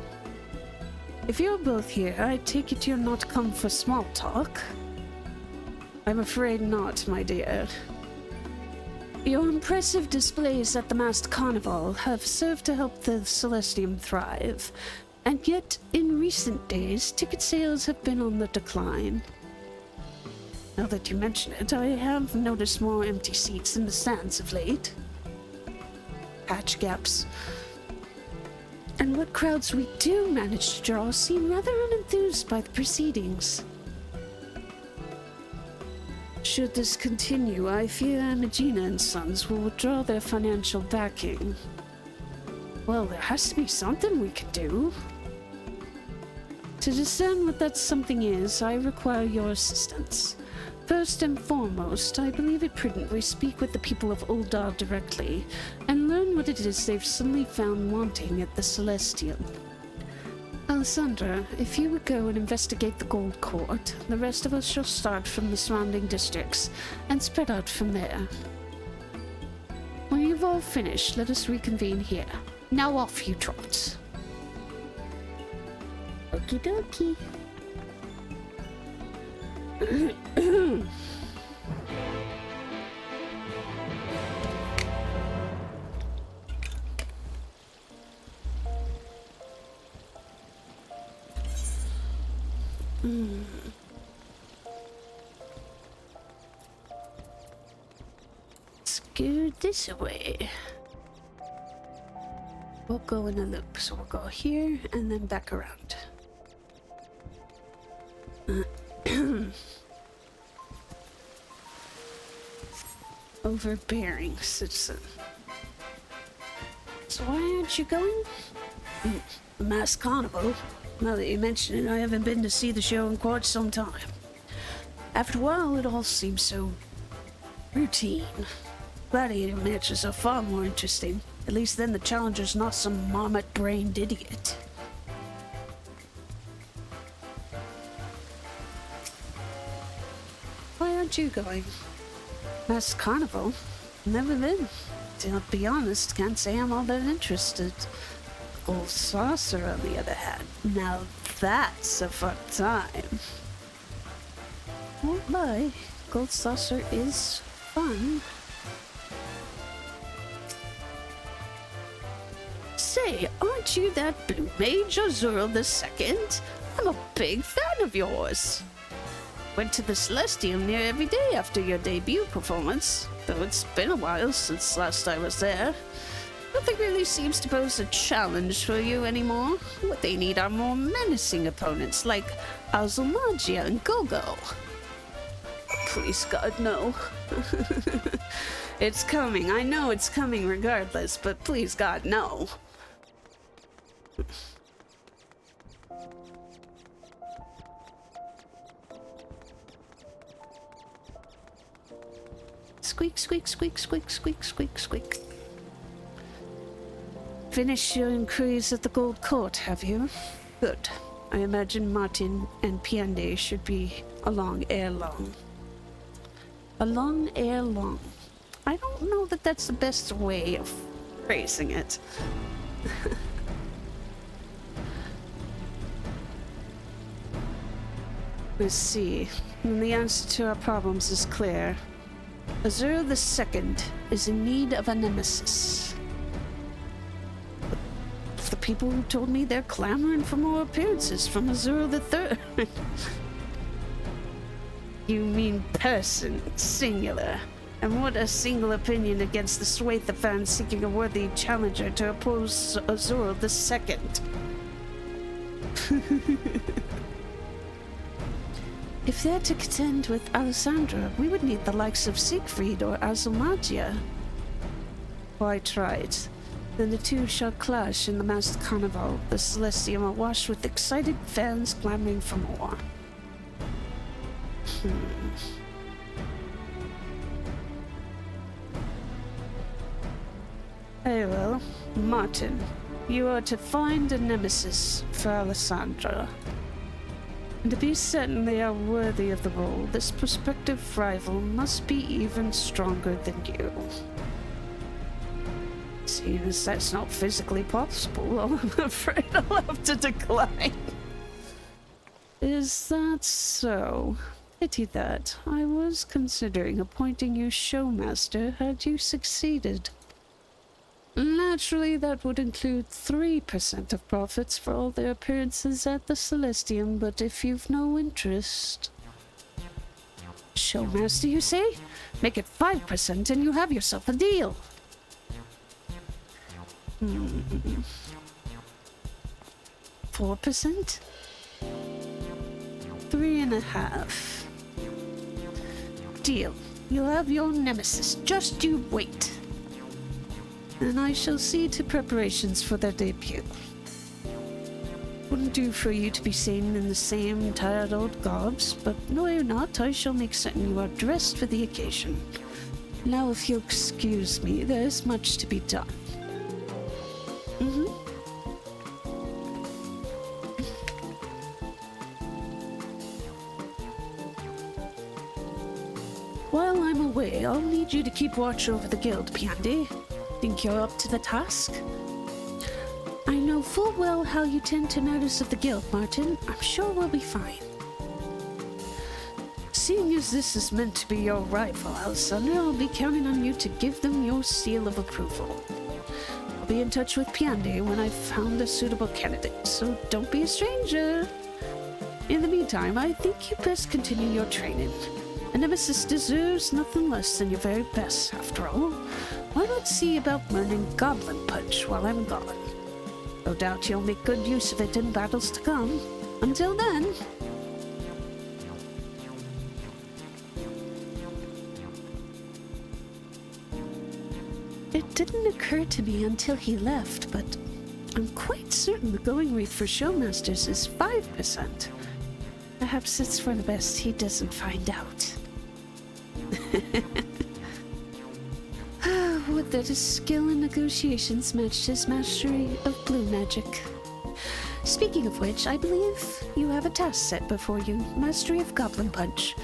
If you're both here, I take it you're not come for small talk. I'm afraid not, my dear. Your impressive displays at the masked carnival have served to help the Celestium thrive, and yet in recent days ticket sales have been on the decline. Now that you mention it, I have noticed more empty seats in the stands of late. Patch gaps. And what crowds we do manage to draw seem rather unenthused by the proceedings. Should this continue, I fear Imagina and Sons will withdraw their financial backing. Well, there has to be something we can do. To discern what that something is, I require your assistance. First and foremost, I believe it prudent we speak with the people of Uldar directly, and learn what it is they've suddenly found wanting at the Celestium. Alessandra, if you would go and investigate the Gold Court, the rest of us shall start from the surrounding districts, and spread out from there. When you've all finished, let us reconvene here. Now off you trot. Okie dokie. Let's go this way. We'll go in a loop, so we'll go here and then back around. Overbearing citizen. So why aren't you going? Mass Carnival. Now that you mention it, I haven't been to see the show in quite some time. After a while, it all seems so routine. Gladiator matches are far more interesting. At least then the challenger's not some marmot-brained idiot. Why aren't you going? Mass Carnival? Never been. To be honest, can't say I'm all that interested. Gold Saucer, on the other hand. Now that's a fun time. Won't lie, Gold Saucer is fun. Say, aren't you that blue mage Azuril II? I'm a big fan of yours. Went to the Celestium near every day after your debut performance, though it's been a while since last I was there. Nothing really seems to pose a challenge for you anymore. What they need are more menacing opponents like Azulmagia and Gogo. Please God, no. It's coming. I know it's coming regardless, but please God, no. Squeak, squeak, squeak, squeak, squeak, squeak, squeak. Finished your inquiries at the Gold Court, have you? Good. I imagine Martin and Piende should be along ere long. Along ere long. I don't know that that's the best way of phrasing it. Let's see. And the answer to our problems is clear. Azuril II is in need of a nemesis. But the people who told me they're clamoring for more appearances from Azuril III. You mean person, singular. And what a single opinion against the swathe of fans seeking a worthy challenger to oppose Azuril II. If they're to contend with Alessandra, we would need the likes of Siegfried or Azulmagia. Quite right. Then the two shall clash in the masked carnival, the Celestium awash with excited fans clamoring for more. Very well. Martin, you are to find a nemesis for Alessandra. And to be certain they are worthy of the role, this prospective rival must be even stronger than you. Seeing as that's not physically possible, I'm afraid I'll have to decline. Is that so? Pity that. I was considering appointing you showmaster had you succeeded. Naturally, that would include 3% of profits for all their appearances at the Celestium, but if you've no interest... Showmaster, you say? Make it 5% and you have yourself a deal. 4%? 3.5%. Deal. You'll have your nemesis. Just you wait. And I shall see to preparations for their debut. Wouldn't do for you to be seen in the same tired old garbs, but no you're not, I shall make certain you are dressed for the occasion. Now if you'll excuse me, there is much to be done. While I'm away, I'll need you to keep watch over the guild, Piande. Think you're up to the task? I know full well how you tend to notice of the guild, Martin. I'm sure we'll be fine. Seeing as this is meant to be your rival, Alessandra, I'll be counting on you to give them your seal of approval. I'll be in touch with Piande when I've found a suitable candidate, so don't be a stranger. In the meantime, I think you best continue your training. A nemesis deserves nothing less than your very best, after all. Why not see about learning Goblin Punch while I'm gone? No doubt you'll make good use of it in battles to come. Until then... It didn't occur to me until he left, but I'm quite certain the going rate for Showmasters is 5%. Perhaps it's for the best he doesn't find out. Would that his skill in negotiations matched his mastery of blue magic. Speaking of which, I believe you have a task set before you. Mastery of Goblin Punch.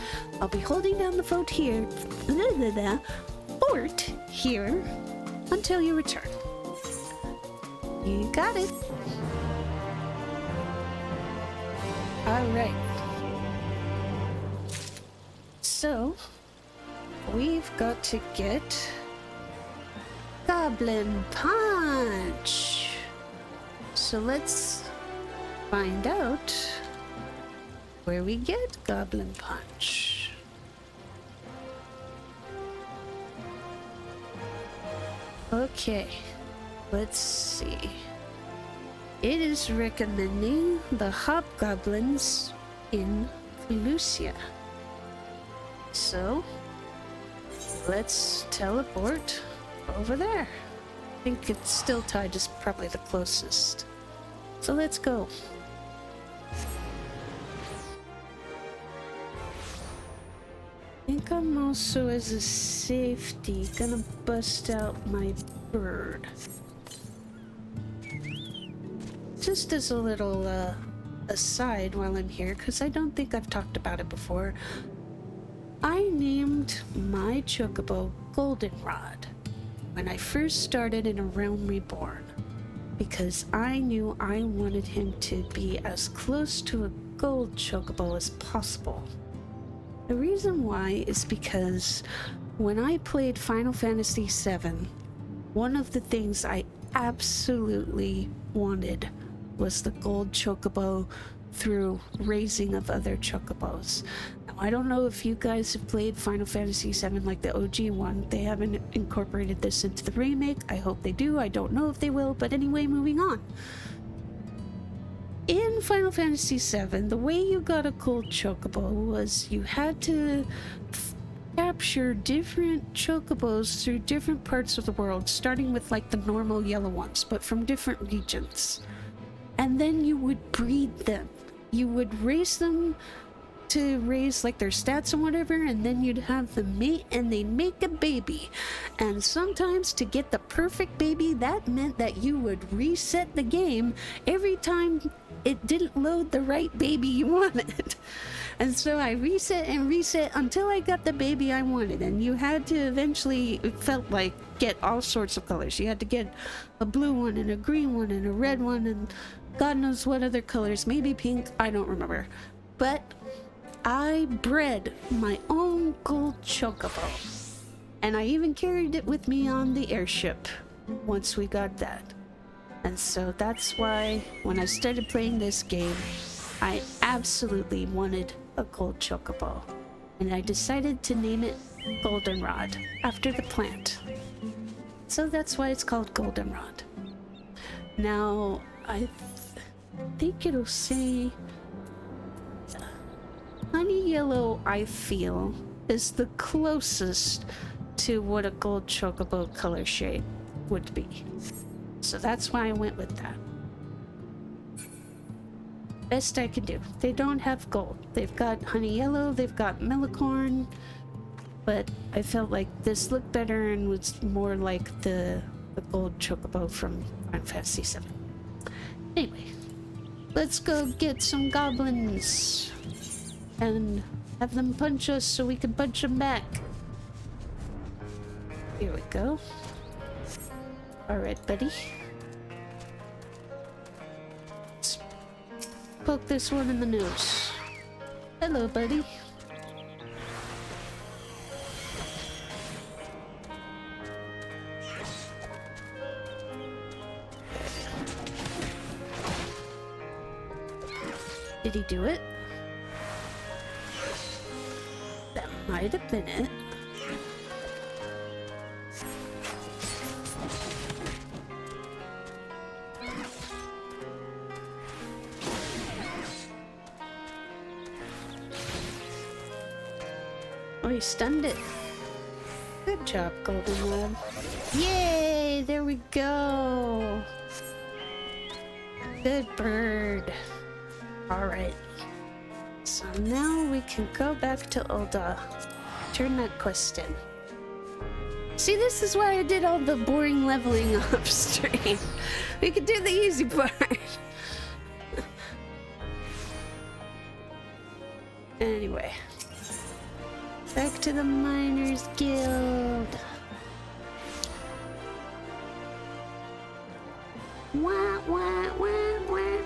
I'll be holding down the fort here until you return. You got it. Alright. So, we've got to get Goblin Punch. So let's find out where we get Goblin Punch. Okay, let's see. It is recommending the Hobgoblins in Lucia. So, let's teleport over there. I think it's Still Tide is probably the closest. So let's go. I think I'm also, as a safety, gonna bust out my bird. Just as a little aside while I'm here, because I don't think I've talked about it before. I named my chocobo Goldenrod when I first started in A Realm Reborn, because I knew I wanted him to be as close to a gold chocobo as possible. The reason why is because when I played Final Fantasy XIV, one of the things I absolutely wanted was the gold chocobo through raising of other chocobos. Now, I don't know if you guys have played Final Fantasy VII like the OG one. They haven't incorporated this into the remake. I hope they do. I don't know if they will, but anyway, moving on. In Final Fantasy VII, the way you got a gold chocobo was you had to capture different chocobos through different parts of the world, starting with like the normal yellow ones, but from different regions. And then you would breed them. You would raise them to raise like their stats and whatever, and then you'd have them mate and they'd make a baby. And sometimes to get the perfect baby, that meant that you would reset the game every time it didn't load the right baby you wanted. And so I reset and reset until I got the baby I wanted. And you had to eventually, it felt like, get all sorts of colors. You had to get a blue one and a green one and a red one and God knows what other colors, maybe pink, I don't remember. But I bred my own gold chocobo. And I even carried it with me on the airship once we got that. And so that's why when I started playing this game, I absolutely wanted a gold chocobo. And I decided to name it Goldenrod after the plant. So that's why it's called Goldenrod. Now, I think it'll say honey yellow, I feel, is the closest to what a gold chocobo color shade would be. So that's why I went with that. Best I can do. They don't have gold. They've got honey yellow, they've got melicorn, but I felt like this looked better and was more like the gold chocobo from Final Fantasy VII. Anyway, let's go get some goblins and have them punch us so we can punch them back. Here we go. Alright, buddy. Poke this one in the nose. Hello, buddy. Did he do it? That might have been it. Oh, he stunned it. Good job, Golden Lad. Yay! There we go. Good bird. Alright. So now we can go back to Ul'dah. Turn that quest in. See, this is why I did all the boring leveling off stream. We could do the easy part. Anyway. Back to the Miners Guild. Wah, wah, wah, wah.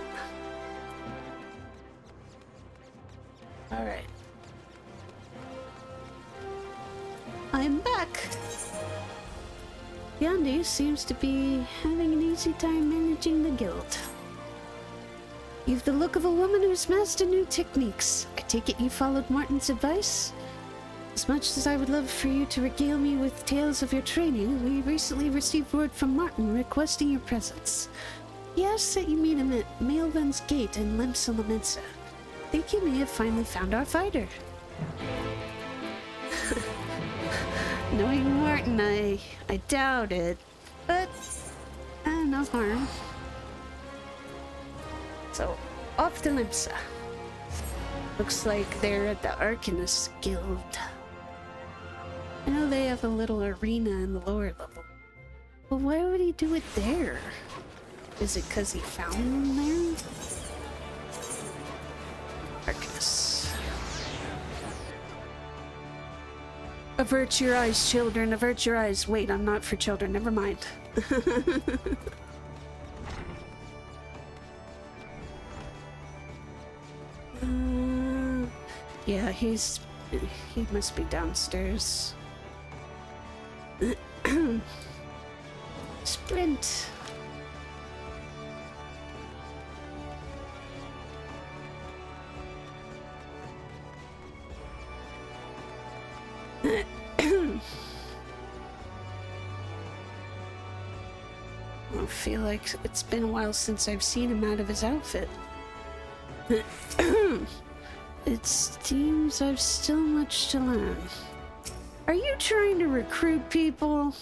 Alright. I'm back. Yandi seems to be having an easy time managing the guild. You've the look of a woman who's mastered new techniques. I take it you followed Martin's advice? As much as I would love for you to regale me with tales of your training, we recently received word from Martin requesting your presence. He asks that you meet him at Maelven's Gate in Lemsa. I think you may have finally found our fighter. Knowing Martin, I doubt it, but no harm. So, off to Lemsa. Looks like they're at the Arcanist Guild. I know they have a little arena in the lower level. But why would he do it there? Is it because he found them there? Arcanist. Avert your eyes, children. Avert your eyes. Wait, I'm not for children. Never mind. Yeah, he must be downstairs. Sprint. I feel like it's been a while since I've seen him out of his outfit. It seems I've still much to learn. Are you trying to recruit people?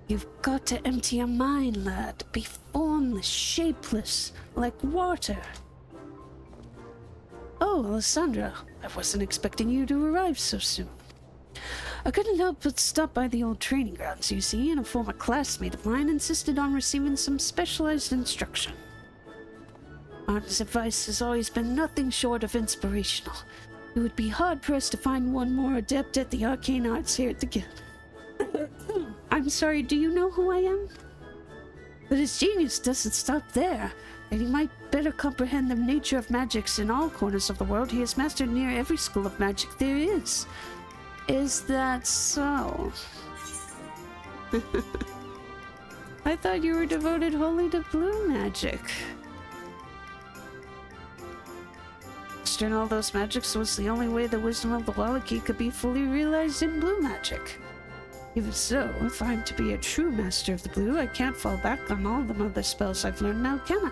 You've got to empty your mind, lad. Be formless, shapeless, like water. Oh, Alessandra, I wasn't expecting you to arrive so soon. I couldn't help but stop by the old training grounds, you see, and a former classmate of mine insisted on receiving some specialized instruction. Martin's advice has always been nothing short of inspirational. You would be hard-pressed to find one more adept at the arcane arts here at the guild. I'm sorry, do you know who I am? But his genius doesn't stop there, and he might better comprehend the nature of magics in all corners of the world. He has mastered near every school of magic there is. Is that so? I thought you were devoted wholly to blue magic. Mastering all those magics was the only way the wisdom of the Wallachie could be fully realized in blue magic. Even so, if I'm to be a true master of the blue, I can't fall back on all the other spells I've learned now, can I?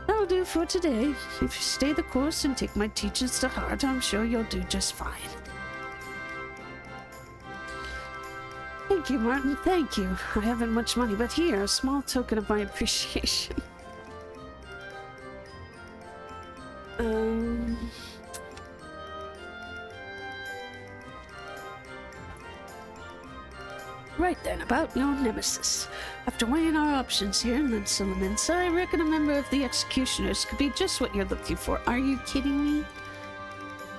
That'll do for today. If you stay the course and take my teachings to heart, I'm sure you'll do just fine. Thank you, Martin, thank you. I haven't much money, but here, a small token of my appreciation. Right then, about your nemesis. After weighing our options here in Lemsa, I reckon a member of the Executioners could be just what you're looking for. Are you kidding me?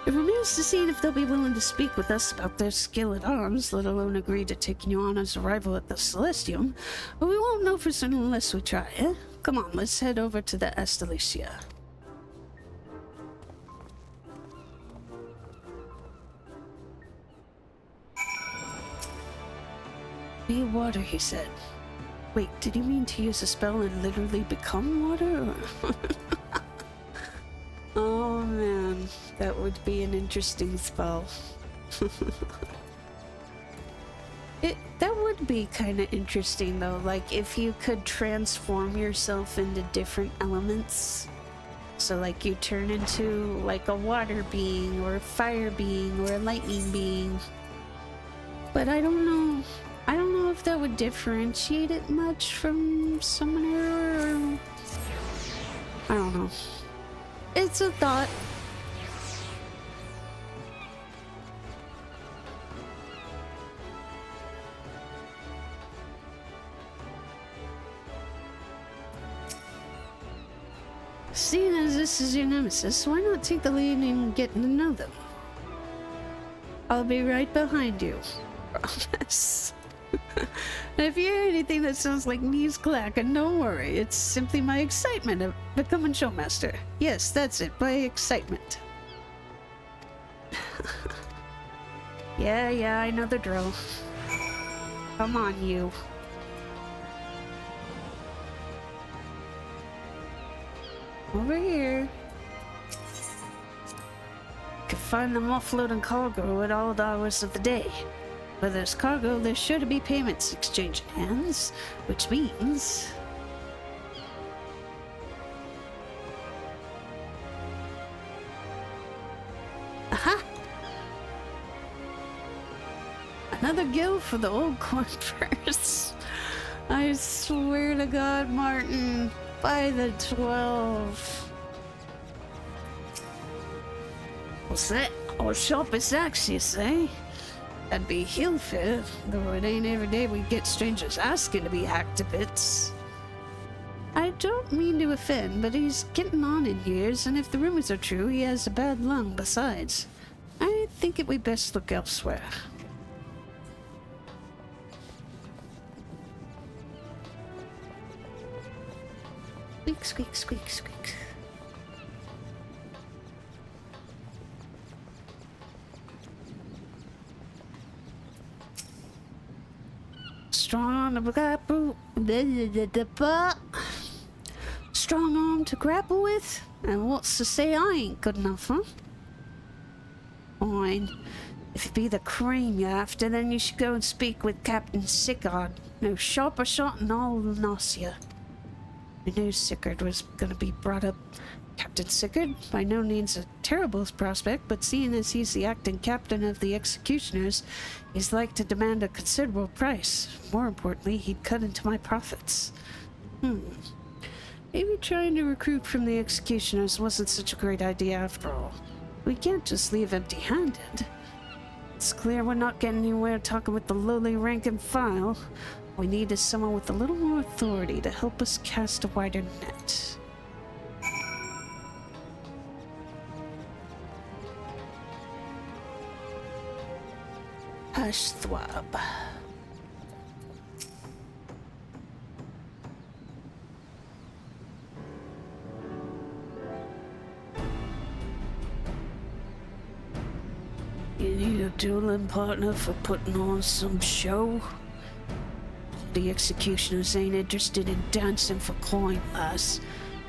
It remains to see if they'll be willing to speak with us about their skill at arms, let alone agree to taking you on as a rival at the Celestium. But we won't know for certain unless we try, eh? Come on, let's head over to the Astalicia. Be water, he said. Wait, did he mean to use a spell and literally become water? Or oh man, that would be an interesting spell. That would be kind of interesting though, like if you could transform yourself into different elements. So like you turn into like a water being or a fire being or a lightning being. But I don't know if that would differentiate it much from summoner or... I don't know. It's a thought. Seeing as this is your nemesis, why not take the lead in getting to know them? I'll be right behind you. Promise. And if you hear anything that sounds like knees clacking, don't worry. It's simply my excitement of becoming showmaster. Yes, that's it, my excitement. Yeah, I know the drill. Come on, you. Over here. You can find them offloading cargo at all hours of the day. Where there's cargo, there's sure to be payments exchanging hands, which means... Aha! Another gill for the old corn purse. I swear to God, Martin, by the 12. What's that? Or sharp as axe, you say? That'd be heel fit, though it ain't every day we get strangers asking to be hacked to bits. I don't mean to offend, but he's getting on in years, and if the rumors are true, he has a bad lung besides. I think it would best look elsewhere. Squeak, squeak, squeak, squeak. Strong arm to grapple with? And what's to say I ain't good enough, huh? Fine. If it be the cream you're after, then you should go and speak with Captain Sickard. No sharper shot in all Nausea. I knew Sickard was gonna be brought up. Captain Sickard, by no means a terrible prospect, but seeing as he's the acting captain of the executioners, he's like to demand a considerable price. More importantly, he'd cut into my profits. Maybe trying to recruit from the executioners wasn't such a great idea after all. We can't just leave empty-handed. It's clear we're not getting anywhere talking with the lowly rank and file. All we need is someone with a little more authority to help us cast a wider net. Heavensward. You need a dueling partner for putting on some show? The executioners ain't interested in dancing for coin, lass.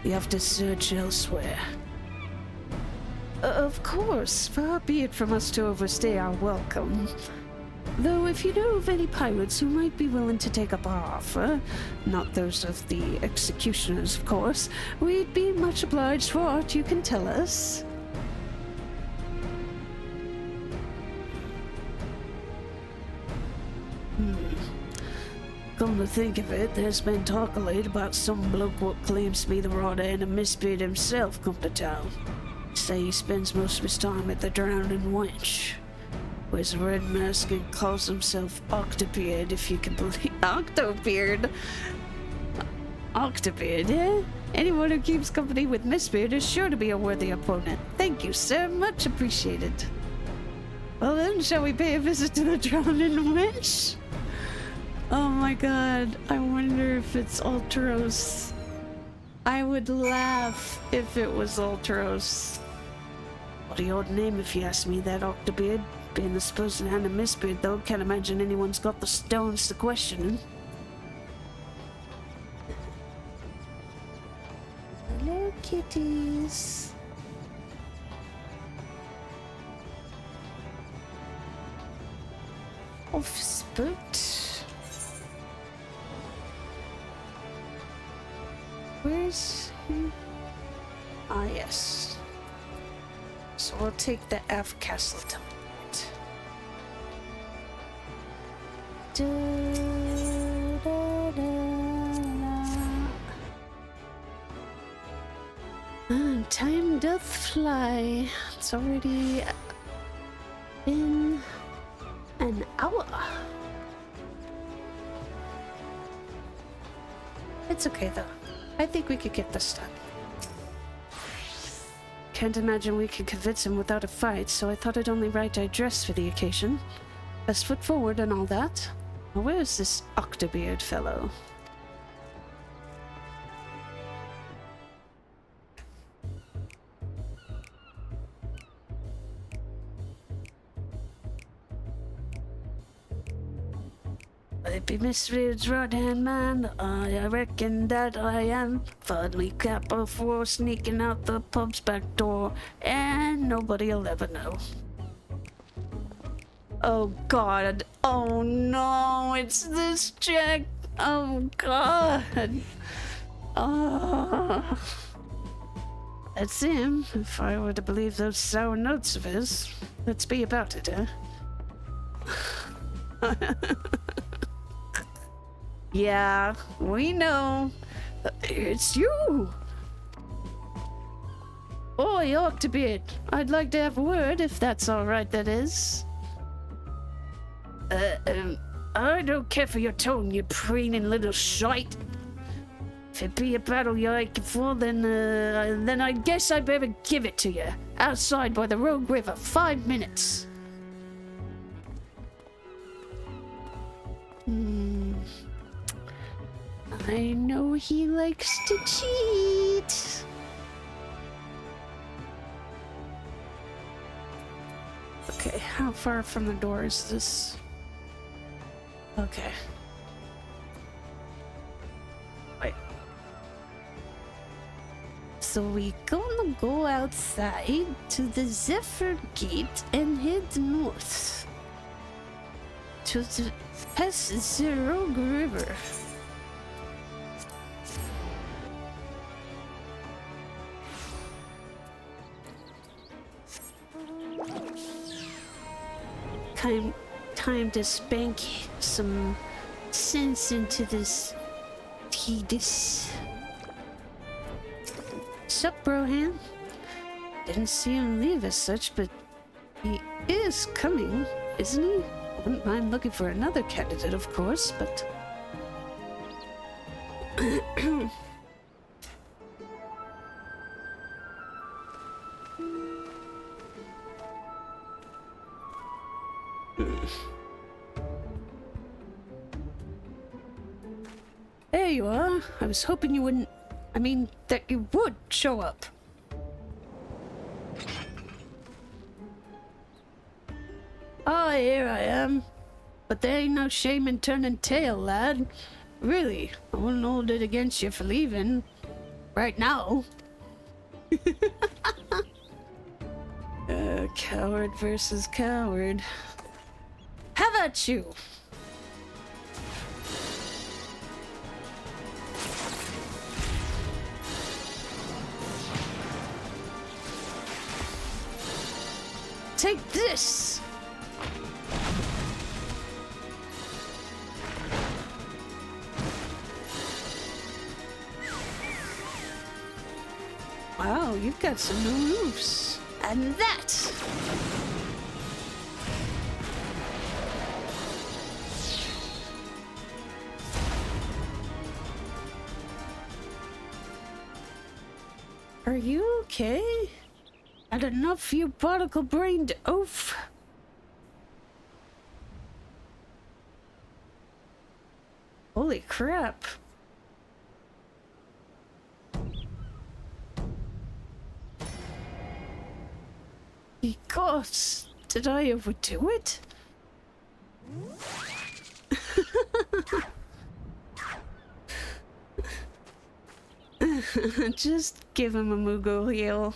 You have to search elsewhere. Of course, far be it from us to overstay our welcome. Though if you know of any pirates who might be willing to take up our offer, not those of the executioners, of course, we'd be much obliged for aught you can tell us. Come to think of it, there's been talk of late about some bloke what claims to be the rod end of Misbeard himself come to town. Say he spends most of his time at the Drowning Wench. Wears a red mask and calls himself Octobeard, if you can believe. Octobeard? Octobeard, eh? Anyone who keeps company with Mistbeard is sure to be a worthy opponent. Thank you, sir. Much appreciated. Well then, shall we pay a visit to the drowning wench? Oh my god, I wonder if it's Ultros. I would laugh if it was Ultros. What a odd name if you ask me that, Octobeard. Being the supposed hand of Mistbeard, though, can't imagine anyone's got the stones to question him. Hello, kitties. Office boot. Where's he? Ah, yes. So we'll take the F castle template. Da, da, da, da. Time doth fly. It's already been an hour. It's okay though. I think we could get this done. Can't imagine we could convince him without a fight, so I thought it only right I dressed for the occasion. Best foot forward and all that. Now where is this Octobeard fellow? Will it be Mistbeard's right-hand man? I reckon that I am. Fudly cap before sneaking out the pub's back door, and nobody'll ever know. Oh god. Oh no, it's this chick. Oh god. Oh. That's him, if I were to believe those sour notes of his. Let's be about it, eh? Yeah, we know. It's you! Oi, Octobeard. I'd like to have a word, if that's alright, that is. I don't care for your tone, you preening little shite. If it be a battle you're aching for, then I guess I better give it to you. Outside by the Rogue River, 5 minutes. I know he likes to cheat. Okay, how far from the door is this? Okay. Wait. So we gonna go outside to the Zephyr Gate and head north to the past the Rogue River. Time to spank some sense into this Tidus. Sup, Brohan? Didn't see him leave as such, but he is coming, isn't he? Wouldn't mind looking for another candidate, of course, but... There you are. I was hoping you wouldn't... that you would show up. Ah, here I am. But there ain't no shame in turning tail, lad. Really, I wouldn't hold it against you for leaving. Right now. Coward versus coward. How about you? Take this! Wow, you've got some new moves. And that! Are you okay? Had enough, you particle-brained oaf. Holy crap. Gosh, did I overdo it? Just give him a Moogle heal.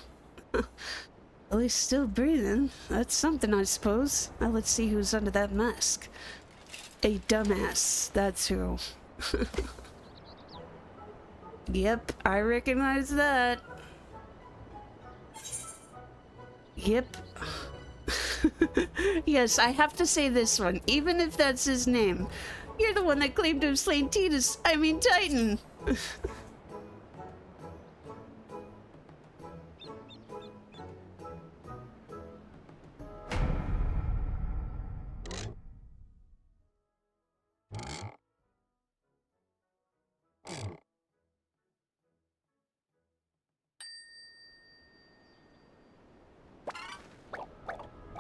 Well, he's still breathing. That's something, I suppose. Now let's see who's under that mask. A dumbass, that's who. Yep, I recognize that. Yep. Yes, I have to say this one, even if that's his name. You're the one that claimed to have slain Titan.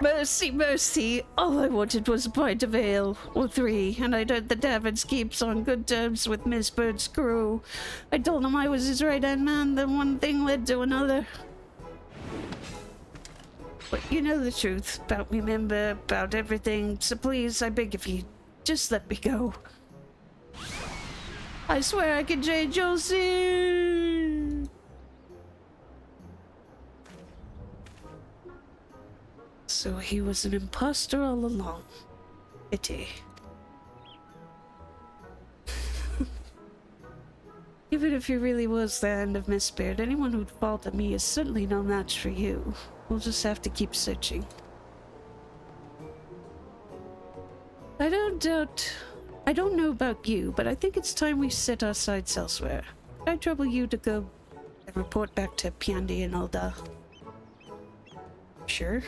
Mercy, mercy. All I wanted was a pint of ale, or 3, and I'd heard the Davins keeps on good terms with Miss Bird's crew. I told him I was his right-hand man, then one thing led to another. But you know the truth about me, member, about everything, so please, I beg of you, just let me go. I swear I can change your sin. So he was an imposter all along. Pity. Even if he really was the end of Miss Beard, anyone who'd fall to me is certainly no match for you. We'll just have to keep searching. I don't know about you, but I think it's time we set our sights elsewhere. I trouble you to go and report back to Piandi and Alda. Sure.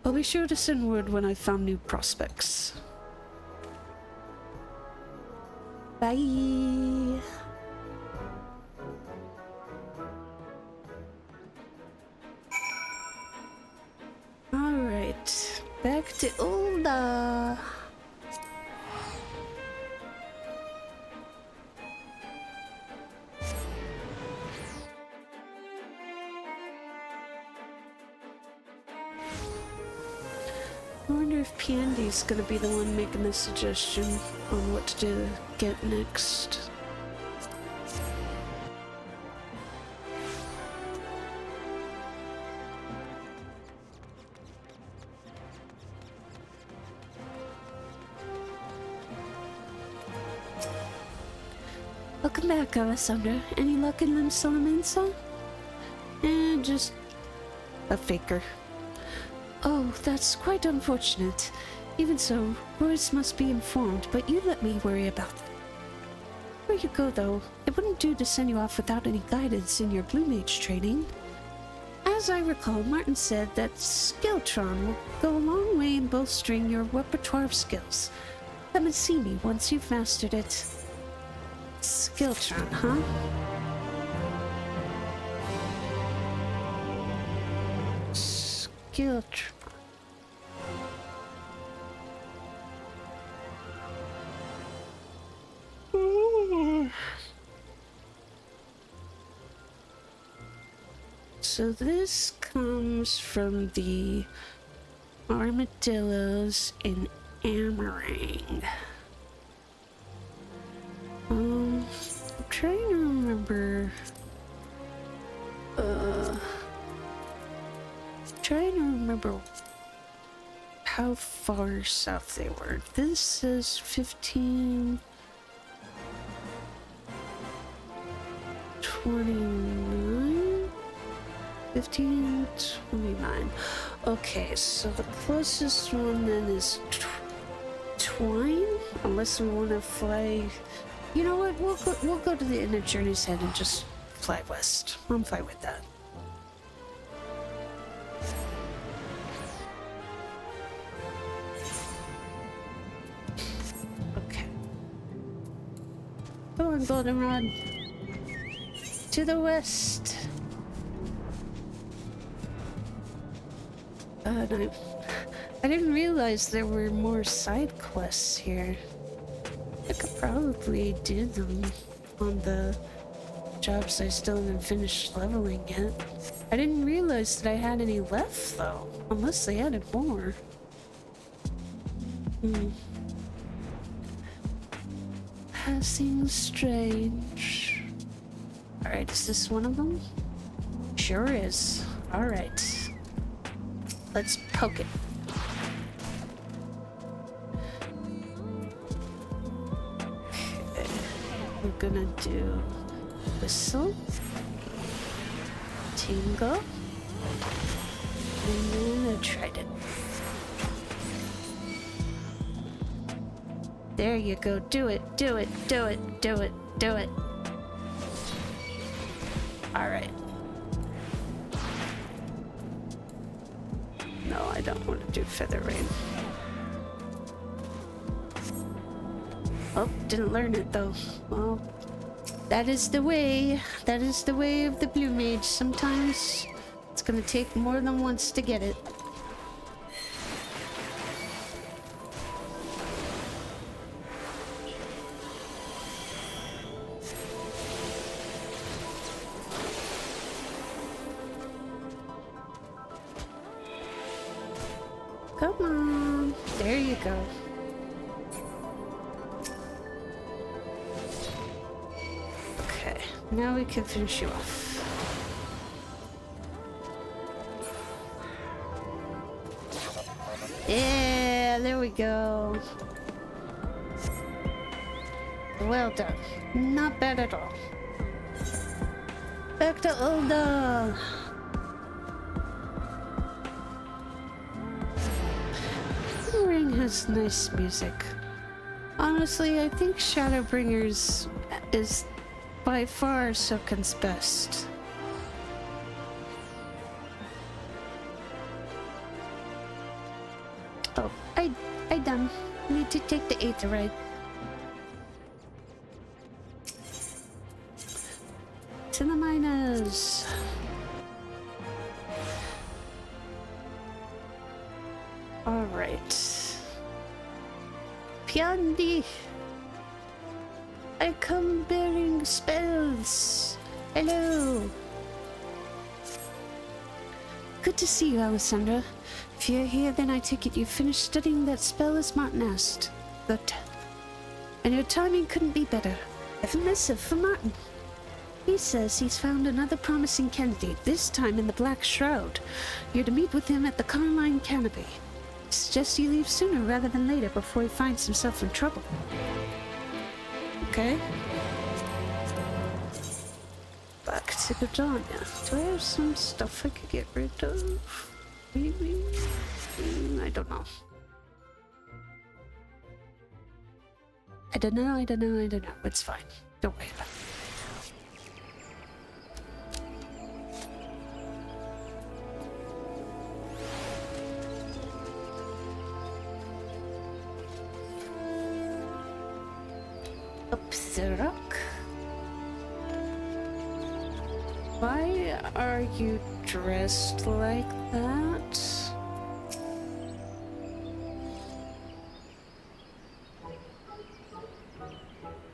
I'll be sure to send word when I've found new prospects. Bye. Alright, back to Alda. I wonder if Piandi's gonna be the one making the suggestion on what to get next. Welcome back, Alessandra. Any luck in them Salamanca? Just a faker. Oh, that's quite unfortunate. Even so, Royce must be informed, but you let me worry about them. Where you go, though, it wouldn't do to send you off without any guidance in your Blue Mage training. As I recall, Martin said that Skilltron will go a long way in bolstering your repertoire of skills. Come and see me once you've mastered it. Skilltron, huh? Skilltron. So this comes from the armadillos in Amarang. I'm trying to remember. Trying to remember how far south they were. This says 15, 29, 15, 29. Okay, so the closest one then is Twine, unless we want to fly. You know what? We'll go to the Inner Journey's Head and just fly west. I'm fine with that. Okay. Come on, Goldenrod. to the west. No. I didn't realize there were more side quests here. I could probably do them on the jobs I still haven't finished leveling yet. I didn't realize that I had any left though, unless they added more. Passing strange. Alright, is this one of them? Sure is. Alright. Let's poke it. Okay. We're gonna do whistle, tingle, and then a trident. There you go. Do it, do it, do it, do it, do it. Alright. No, I don't want to do feather rain. Oh, didn't learn it though. Well, that is the way. That is the way of the blue mage. Sometimes it's gonna take more than once to get it. Come on. There you go. Okay, now we can finish you off. Yeah, there we go. Well done. Not bad at all. Back to Ulda. Ring has nice music. Honestly, I think Shadowbringers is by far Soken's best. Oh, I done. Need to take the Aetherite. To the miners. Alright. Pyandi! I come bearing spells! Hello! Good to see you, Alessandra. If you're here, then I take it you finished studying that spell as Martin asked. Good. And your timing couldn't be better. I have a missive for Martin. He says he's found another promising candidate, this time in the Black Shroud. You're to meet with him at the Carline Canopy. Suggest you leave sooner rather than later before he finds himself in trouble. Okay. Back to Gardania. Do I have some stuff I could get rid of? Maybe? I don't know. I don't know. It's fine. Don't worry about it. Up the rock. Why are you dressed like that?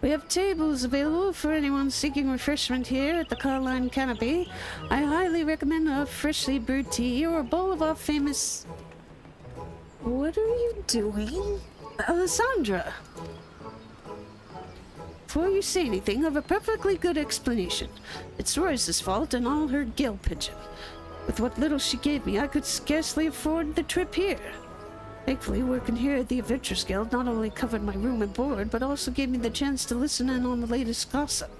We have tables available for anyone seeking refreshment here at the Carline Canopy. I highly recommend a freshly brewed tea or a bowl of our famous... What are you doing? Alessandra! Before you say anything, I have a perfectly good explanation. It's Royce's fault and all her gill pigeon. With what little she gave me, I could scarcely afford the trip here. Thankfully, working here at the Adventurers Guild not only covered my room and board, but also gave me the chance to listen in on the latest gossip.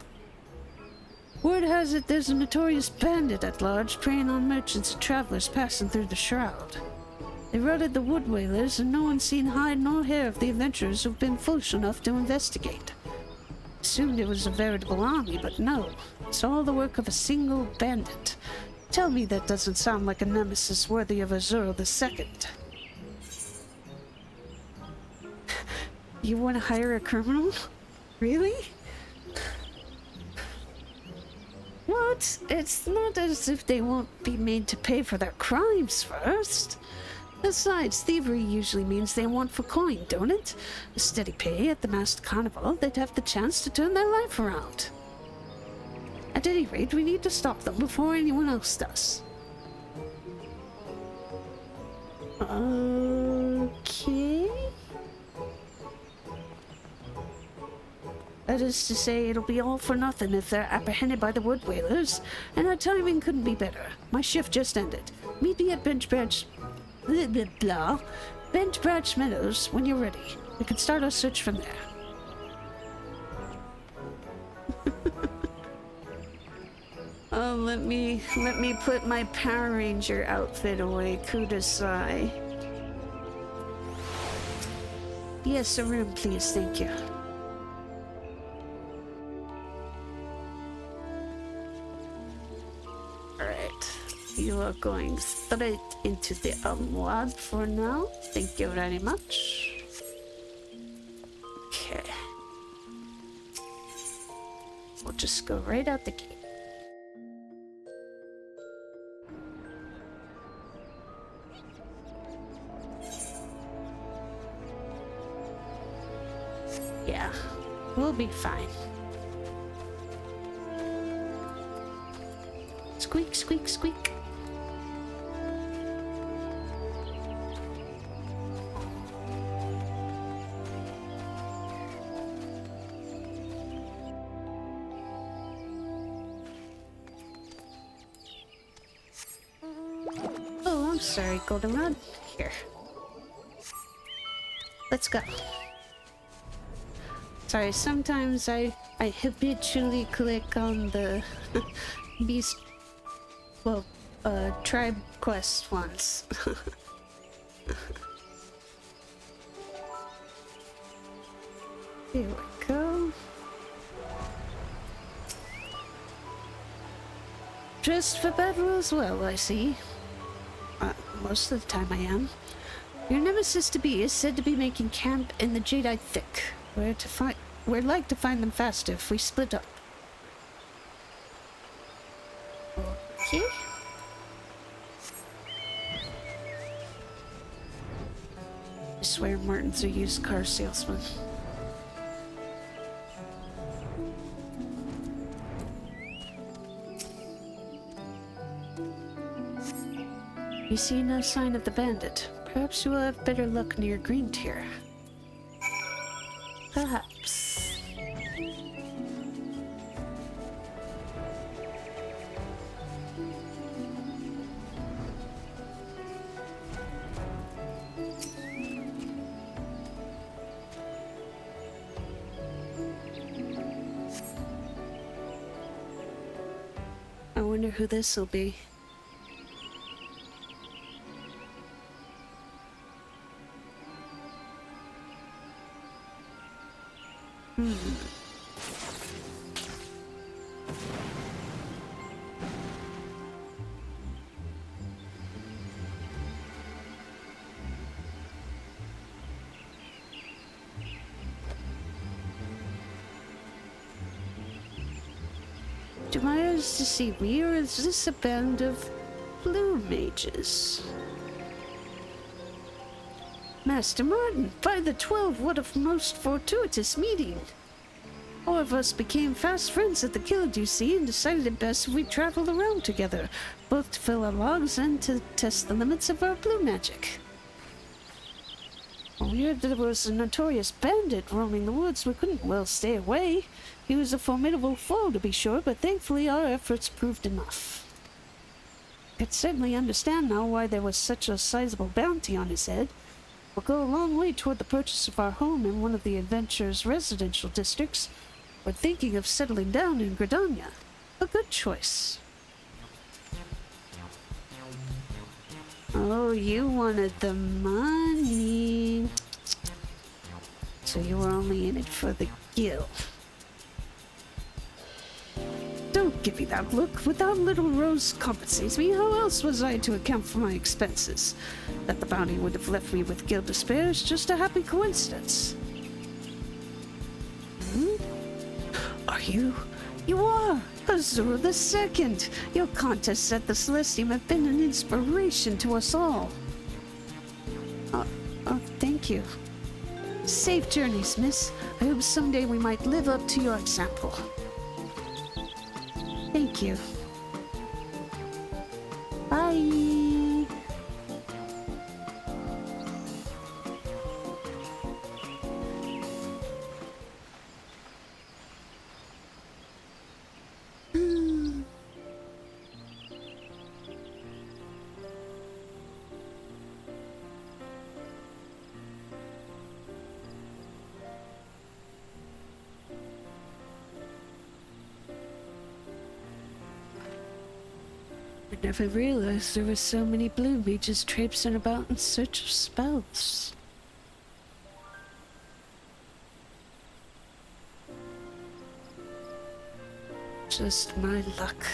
Word has it there's a notorious bandit at large preying on merchants and travelers passing through the Shroud. They routed the Wood Whalers, and no one's seen hide nor hair of the adventurers who've been foolish enough to investigate. Assumed it was a veritable army, but no. It's all the work of a single bandit. Tell me that doesn't sound like a nemesis worthy of Azure II. You want to hire a criminal? Really? What? It's not as if they won't be made to pay for their crimes first. Besides, thievery usually means they want for coin, don't it? A steady pay at the masked carnival, they'd have the chance to turn their life around. At any rate, we need to stop them before anyone else does. Okay. That is to say, it'll be all for nothing if they're apprehended by the wood whalers, and our timing couldn't be better. My shift just ended. Meet me at Bench Branch Meadows when you're ready. We can start our search from there. Oh, let me put my Power Ranger outfit away. Kudasai. Yes, a room, please. Thank you. Alright. You are going straight into the Amwad for now. Thank you very much. Okay. We'll just go right out the gate. Yeah, we'll be fine. Squeak, squeak, squeak. Oh, I'm sorry, Goldenrod. Here. Let's go. Sorry, sometimes I habitually click on the beast, well, tribe quest ones. Here we go. Dressed for battle as well, I see. Most of the time I am. Your nemesis-to-be is said to be making camp in the Jadeite Thick. We'd like to find them faster if we split up. Okay. I swear Martin's a used car salesman. You see no sign of the bandit. Perhaps you will have better luck near Green Tier. Perhaps. I wonder who this will be. Do my eyes deceive me, or is this a band of blue mages? Master Martin, by the 12, what a most fortuitous meeting! All of us became fast friends at the guild, you see, and decided it best if we traveled around together, both to fill our logs and to test the limits of our blue magic. When we heard there was a notorious bandit roaming the woods, we couldn't well stay away. He was a formidable foe, to be sure, but thankfully our efforts proved enough. I could certainly understand now why there was such a sizable bounty on his head. We'll go a long way toward the purchase of our home in one of the adventurer's residential districts. We're thinking of settling down in Gridania. A good choice. Oh, you wanted the money. So you were only in it for the guild. Don't give me that look. Without little Rose compensates me, how else was I to account for my expenses? That the bounty would have left me with guild despair is just a happy coincidence. Are you You are! Azure the Second! Your contests at the Celestium have been an inspiration to us all. Thank you. Safe journeys, miss. I hope someday we might live up to your example. Thank you. Bye! I never realized there were so many blue mages traipsing about in search of spells. Just my luck.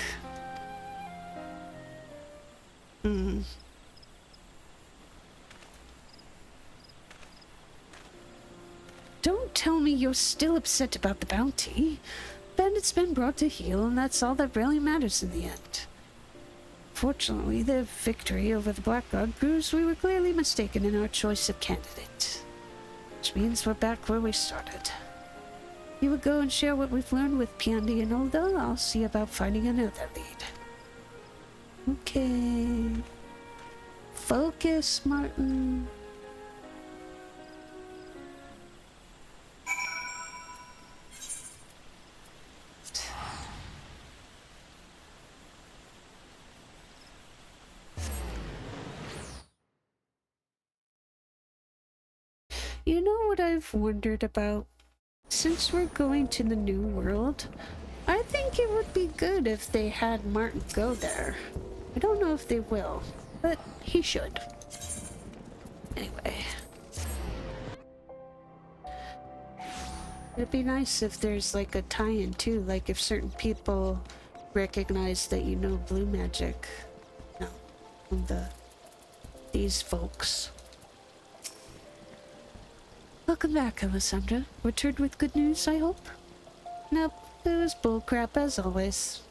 Don't tell me you're still upset about the bounty. Bandit's been brought to heel, and that's all that really matters in the end. Fortunately, the victory over the Blackguard proves we were clearly mistaken in our choice of candidate. Which means we're back where we started. You would go and share what we've learned with Piandi and Olda. I'll see about finding another lead. Okay. Focus, Martin. You know what I've wondered about? Since we're going to the new world, I think it would be good if they had Martin go there. I don't know if they will, but he should. Anyway. It'd be nice if there's like a tie-in too, like if certain people recognize that you know blue magic. No, from these folks. Welcome back, Alessandra. Returned with good news, I hope? Nope, it was bullcrap as always.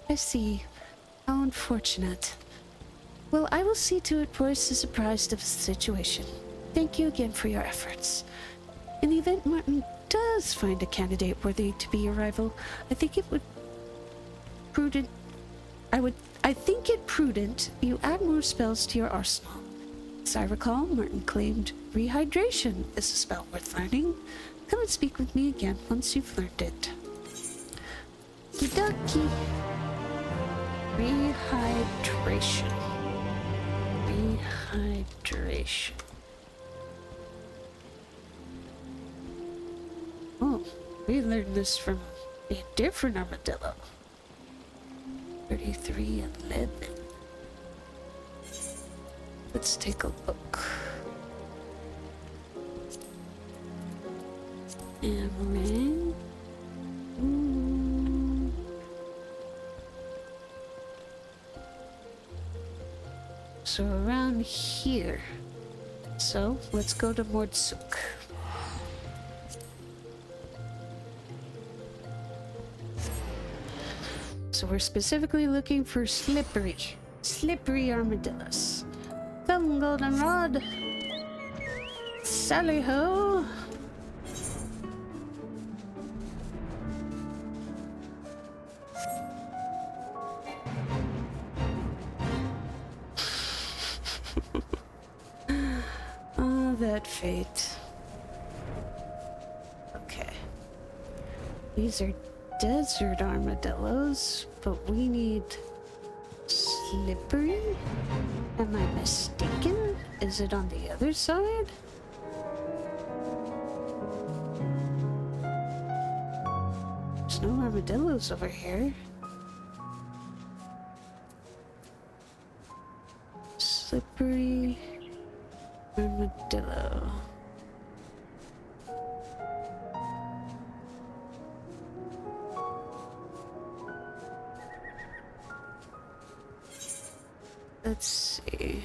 I see. How unfortunate. Well, I will see to it Royce is apprised of the situation. Thank you again for your efforts. In the event Martin does find a candidate worthy to be your rival, I think it prudent you add more spells to your arsenal. As I recall, Martin claimed rehydration is a spell worth learning. Come and speak with me again once you've learned it. Kidoki. Rehydration. Rehydration. Oh, we learned this from a different armadillo. 3311. Let's take a look. Emerald. So around here. So let's go to Mordsuk. So we're specifically looking for slippery armadillos. Come, goldenrod. Sally ho. Oh, that fate. Okay. These are desert armadillos, but we need slippery? Am I mistaken? Is it on the other side? There's no armadillos over here. Slippery armadillo. Let's see.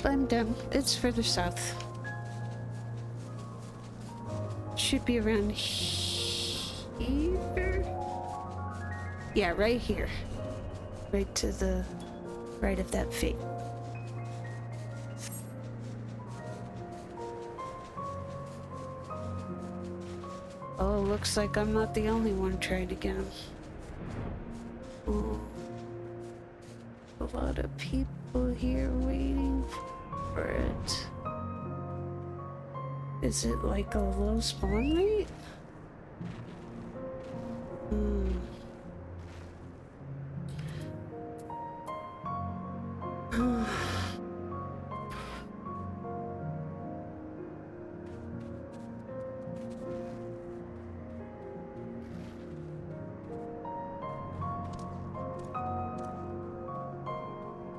I'm done. It's further south. Should be around here. Yeah, right here. Right to the right of that fate. Oh, looks like I'm not the only one trying to get him. Oh. A lot of people here waiting for it. Is it like a low spawn rate?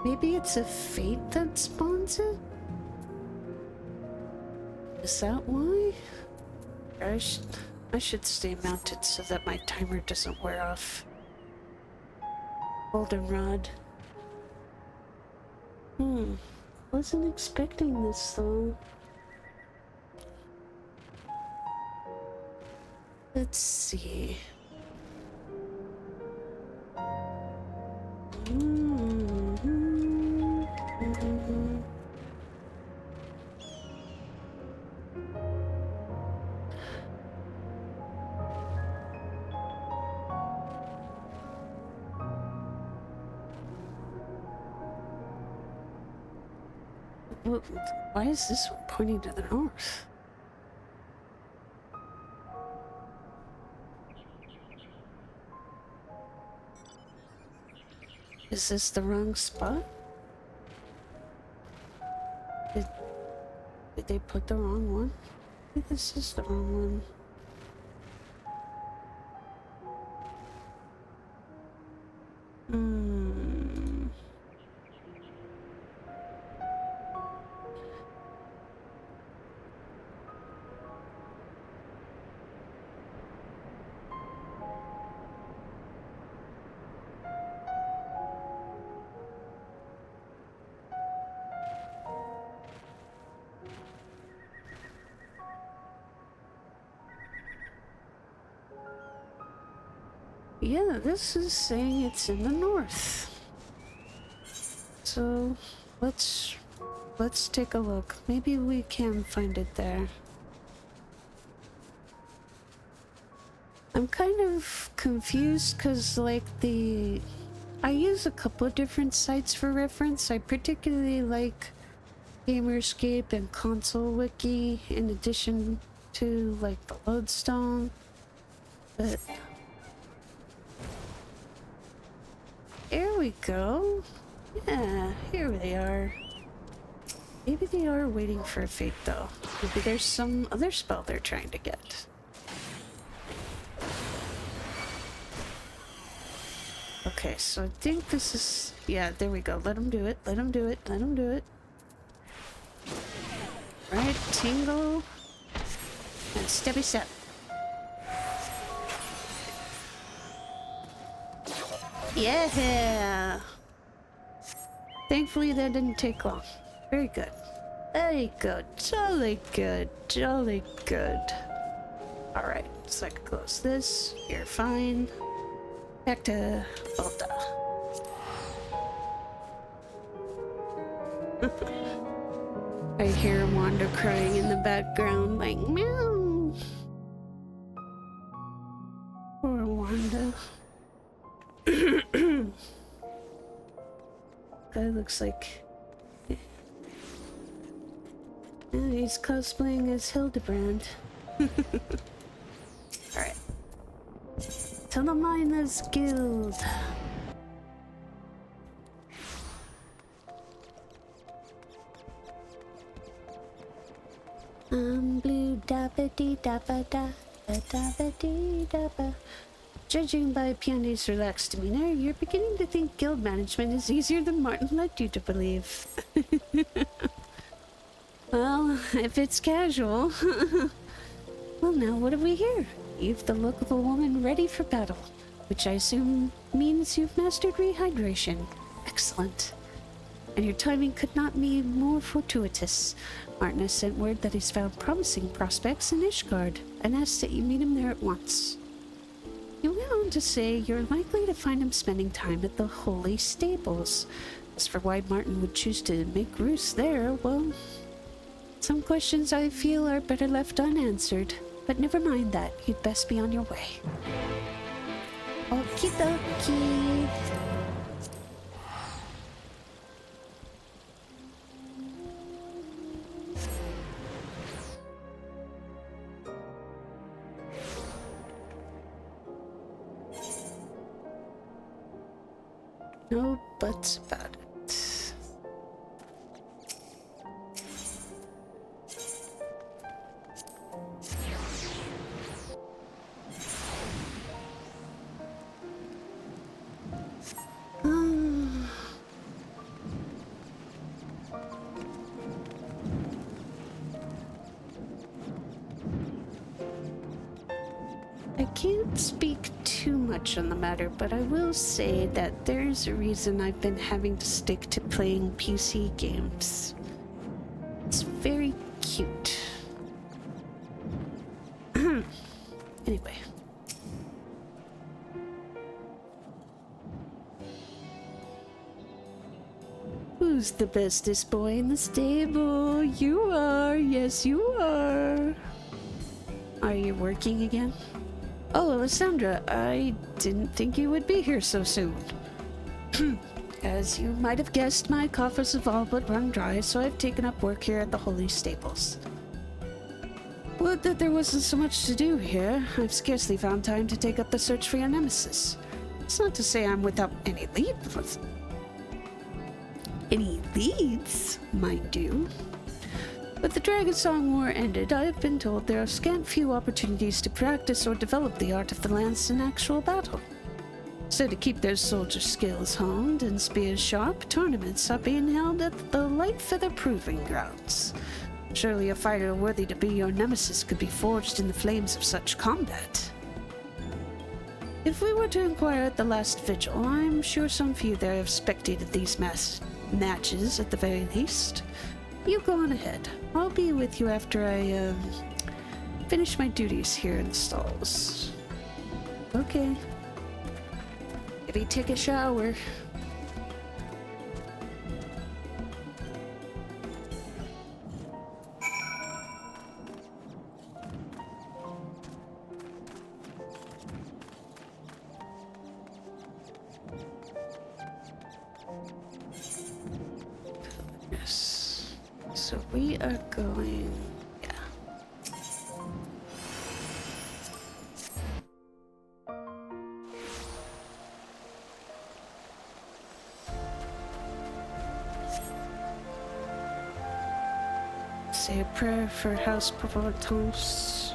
Maybe it's a fate that spawns it? Is that why? I should stay mounted so that my timer doesn't wear off. Goldenrod. Wasn't expecting this though. Let's see. Why is this one pointing to the north? Is this the wrong spot? Did they put the wrong one? I think this is the wrong one. Yeah, this is saying it's in the north. So let's take a look. Maybe we can find it there. I'm kind of confused because like I use a couple of different sites for reference. I particularly like Gamerscape and Console Wiki in addition to like the Lodestone. But there we go. Yeah, here they are. Maybe they are waiting for a fate though. Maybe there's some other spell they're trying to get. Okay, so I think this is... Yeah, there we go. Let them do it. Let them do it. Let them do it. Right, tingle. And steppy step. Yeah! Thankfully that didn't take long. Very good. Very good. Jolly good. Jolly good. Alright, so I can close this. You're fine. Back to Volta. I hear Wanda crying in the background like, meow. Poor Wanda. Guy looks like... Yeah, he's cosplaying as Hildebrand. Alright. To the Miners Guild. I'm blue dabba dee dabba da dabba dee dabba. Judging by Peony's relaxed demeanor, you're beginning to think guild management is easier than Martin led you to believe. Well, if it's casual. Well, now what have we here? You've the look of a woman ready for battle, which I assume means you've mastered rehydration. Excellent. and your timing could not be more fortuitous. Martin has sent word that he's found promising prospects in Ishgard, and asks that you meet him there at once. He went on to say you're likely to find him spending time at the Holy Stables. As for why Martin would choose to make roost there, well, some questions I feel are better left unanswered. But never mind that, you'd best be on your way. Okie dokie. No buts about it. I can't speak too much on the matter, but I will say that there's a reason I've been having to stick to playing PC games. It's very cute. Anyway. Who's the bestest boy in the stable? You are. Yes, you are. Are you working again? Oh, Alessandra, I didn't think you would be here so soon. As you might have guessed, my coffers have all but run dry, so I've taken up work here at the Holy Stables. Would that there wasn't so much to do here. I've scarcely found time to take up the search for your nemesis. It's not to say I'm without any leads. Any leads, mind you. With the Dragon Song War ended, I have been told there are scant few opportunities to practice or develop the art of the lance in actual battle. So to keep their soldier skills honed and spears sharp, tournaments are being held at the Light Feather Proving Grounds. Surely a fighter worthy to be your nemesis could be forged in the flames of such combat. If we were to inquire at the last vigil, I'm sure some few there have spectated these matches at the very least. You go on ahead. I'll be with you after I, finish my duties here in the stalls. Okay. Maybe take a shower. Yes. So we are going... yeah. Say a prayer for House Provenance.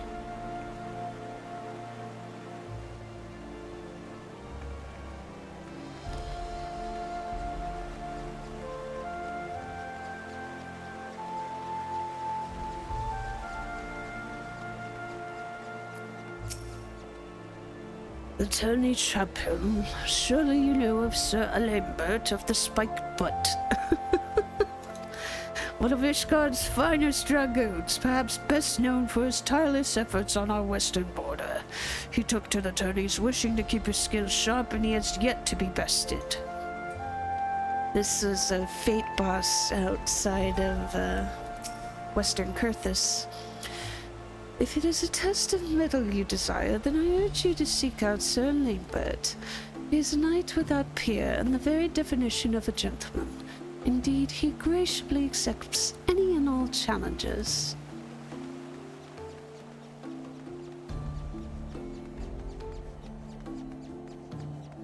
Attorney Chapel, surely you know of Sir Lambert of the Spiked Butt. One of Ishgard's finest dragoons, perhaps best known for his tireless efforts on our western border. He took to the tourneys wishing to keep his skills sharp, and he has yet to be bested. This is a fate boss outside of Western Kurthus. If it is a test of mettle you desire, then I urge you to seek out Sir Lambert. He is a knight without peer and the very definition of a gentleman. Indeed, he graciously accepts any and all challenges.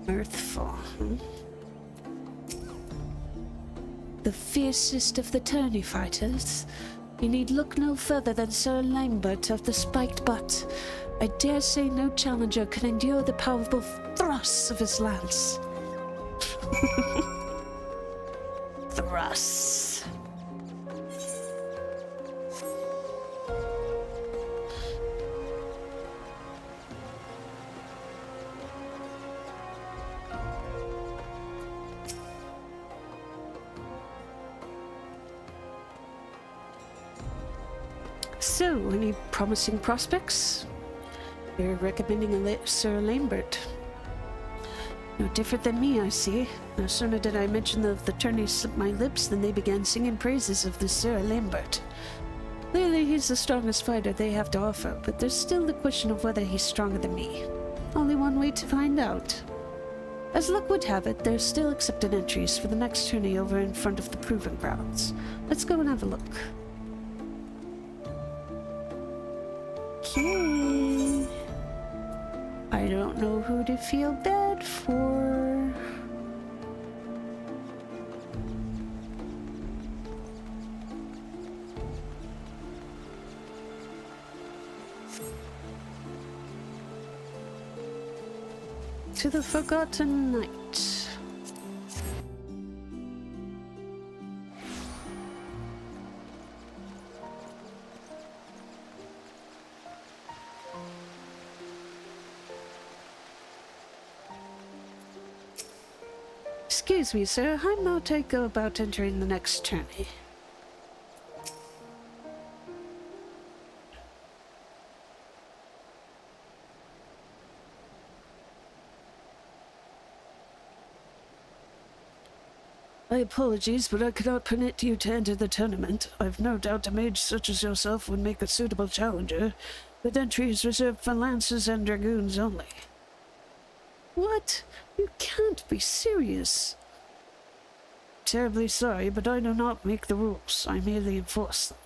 Mirthful, The fiercest of the tourney fighters. You need look no further than Sir Lambert of the Spiked Butt. I dare say no challenger can endure the powerful thrusts of his lance. Thrusts. So, any promising prospects? You're recommending Sir Lambert. No different than me, I see. No sooner did I mention the tourney slipped my lips than they began singing praises of the Sir Lambert. Clearly he's the strongest fighter they have to offer, but there's still the question of whether he's stronger than me. Only one way to find out. As luck would have it, there's still accepted entries for the next tourney over in front of the Proving Grounds. Let's go and have a look. Okay. I don't know who to feel bad for. To the Forgotten Knight. Excuse me, sir. How might I go about entering the next tourney? My apologies, but I cannot permit you to enter the tournament. I've no doubt a mage such as yourself would make a suitable challenger, but entry is reserved for lancers and dragoons only. What? You can't be serious. Terribly sorry, but I do not make the rules. I merely enforce them.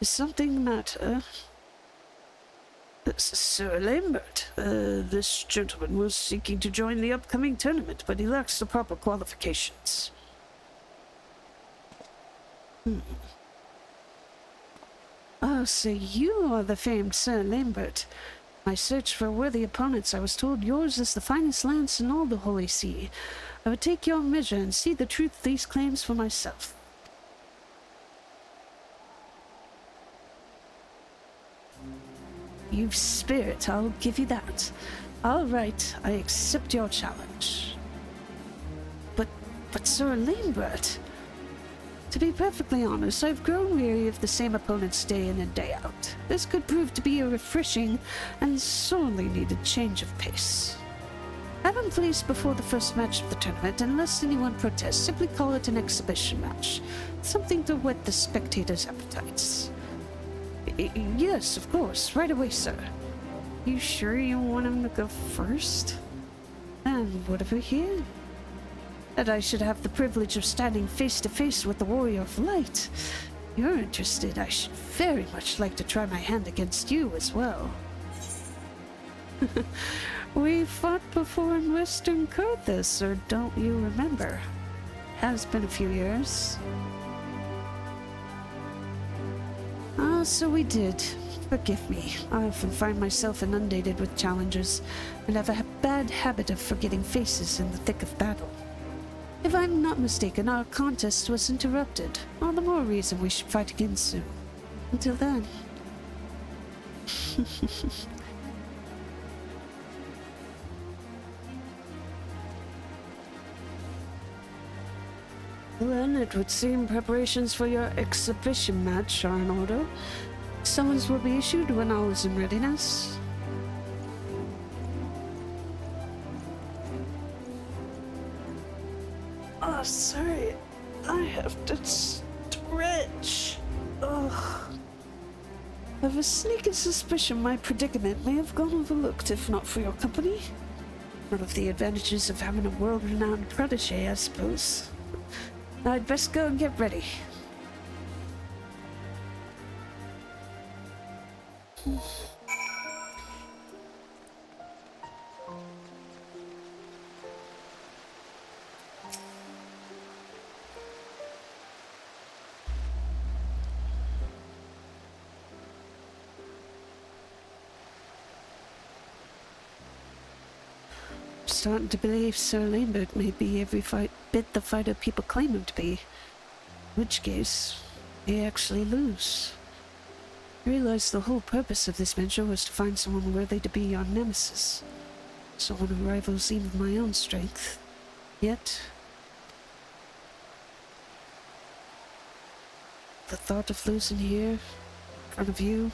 Is something the matter? Sir Lambert, this gentleman was seeking to join the upcoming tournament, but he lacks the proper qualifications. Ah, so you are the famed Sir Lambert. My search for worthy opponents, I was told yours is the finest lance in all the Holy See. I would take your measure and see the truth of these claims for myself. You've spirit, I'll give you that. All right, I accept your challenge. But Sir Lambert, to be perfectly honest, I've grown weary of the same opponents day in and day out. This could prove to be a refreshing and sorely needed change of pace. Have him placed before the first match of the tournament, and unless anyone protests, simply call it an exhibition match. Something to whet the spectators' appetites. Yes, of course. Right away, sir. You sure you want him to go first? And what have we here? That I should have the privilege of standing face to face with the Warrior of Light. You're interested. I should very much like to try my hand against you as well. We fought before in Western Carthus, or don't you remember? Has been a few years. Ah, so we did. Forgive me. I often find myself inundated with challenges, and have a bad habit of forgetting faces in the thick of battle. If I'm not mistaken, our contest was interrupted. All the more reason we should fight again soon. Until then. Then it would seem preparations for your exhibition match are in order. Summons will be issued when all is in readiness. Oh, sorry. I have to stretch. Ugh. I have a sneaking suspicion my predicament may have gone overlooked if not for your company. One of the advantages of having a world-renowned protege, I suppose. I'd best go and get ready. Starting to believe Sir Lambert may be every bit the fighter people claim him to be. In which case, they actually lose. I realized the whole purpose of this venture was to find someone worthy to be your nemesis. Someone who rivals even my own strength. Yet, The thought of losing here, in front of you,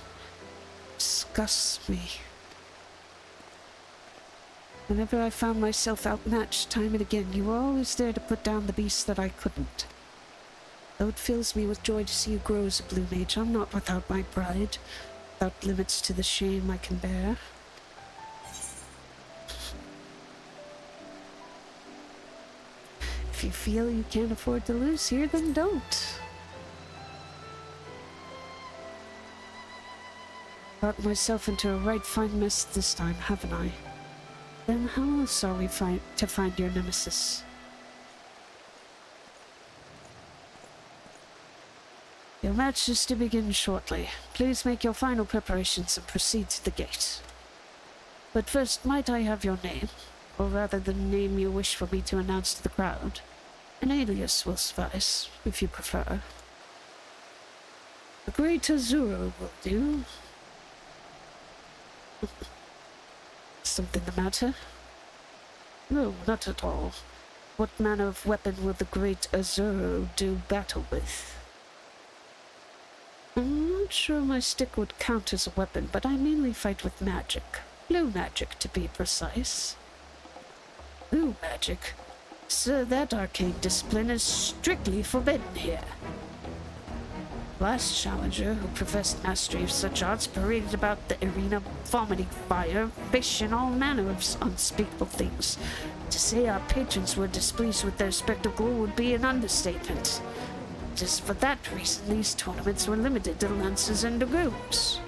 disgusts me. Whenever I found myself outmatched time and again, you were always there to put down the beast that I couldn't. Though it fills me with joy to see you grow as a blue mage, I'm not without my pride, without limits to the shame I can bear. If you feel you can't afford to lose here, then don't. Got myself into a right fine mess this time, haven't I? Then how else are we to find your nemesis? Your match is to begin shortly. Please make your final preparations and proceed to the gate. But first, might I have your name? Or rather, the name you wish for me to announce to the crowd. An alias will suffice, if you prefer. The Great Azuro will do. Something the matter? No, not at all. What manner of weapon will the Great Azuro do battle with? I'm not sure my stick would count as a weapon, but I mainly fight with magic. Blue magic, to be precise. Blue magic? Sir, that arcane discipline is strictly forbidden here. Last challenger who professed mastery of such arts paraded about the arena vomiting fire, fish, and all manner of unspeakable things. To say our patrons were displeased with their spectacle would be an understatement. It is for that reason these tournaments were limited to lances and dragoons.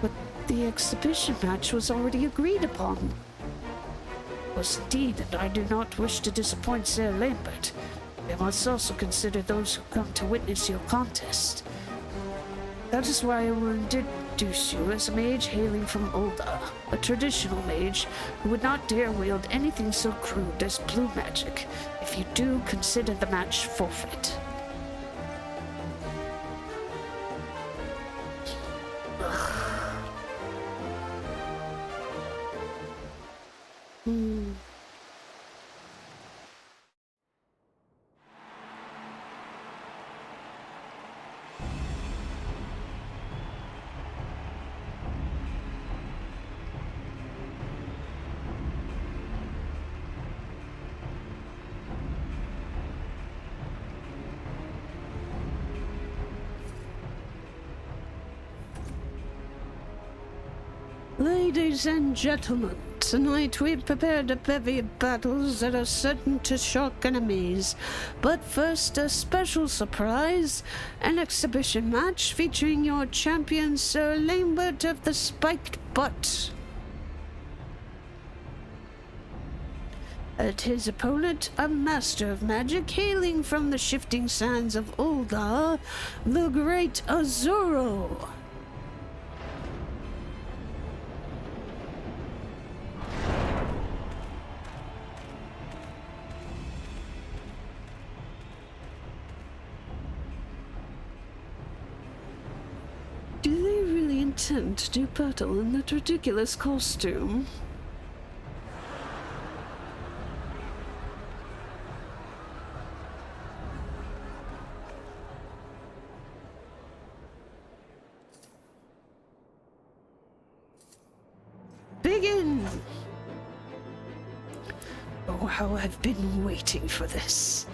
But the exhibition match was already agreed upon. Was indeed, and I do not wish to disappoint Sir Lambert. We must also consider those who come to witness your contest. That is why I will introduce you as a mage hailing from Ulda, a traditional mage who would not dare wield anything so crude as blue magic. If you do, consider the match forfeit. Ladies and gentlemen, tonight we've prepared a bevy of battles that are certain to shock and amaze. But first, a special surprise, an exhibition match featuring your champion Sir Lambert of the Spiked Butt. And his opponent, a master of magic hailing from the shifting sands of Ulda, the Great Azuro. Do they really intend to do battle in that ridiculous costume? Begin! Oh, how I've been waiting for this.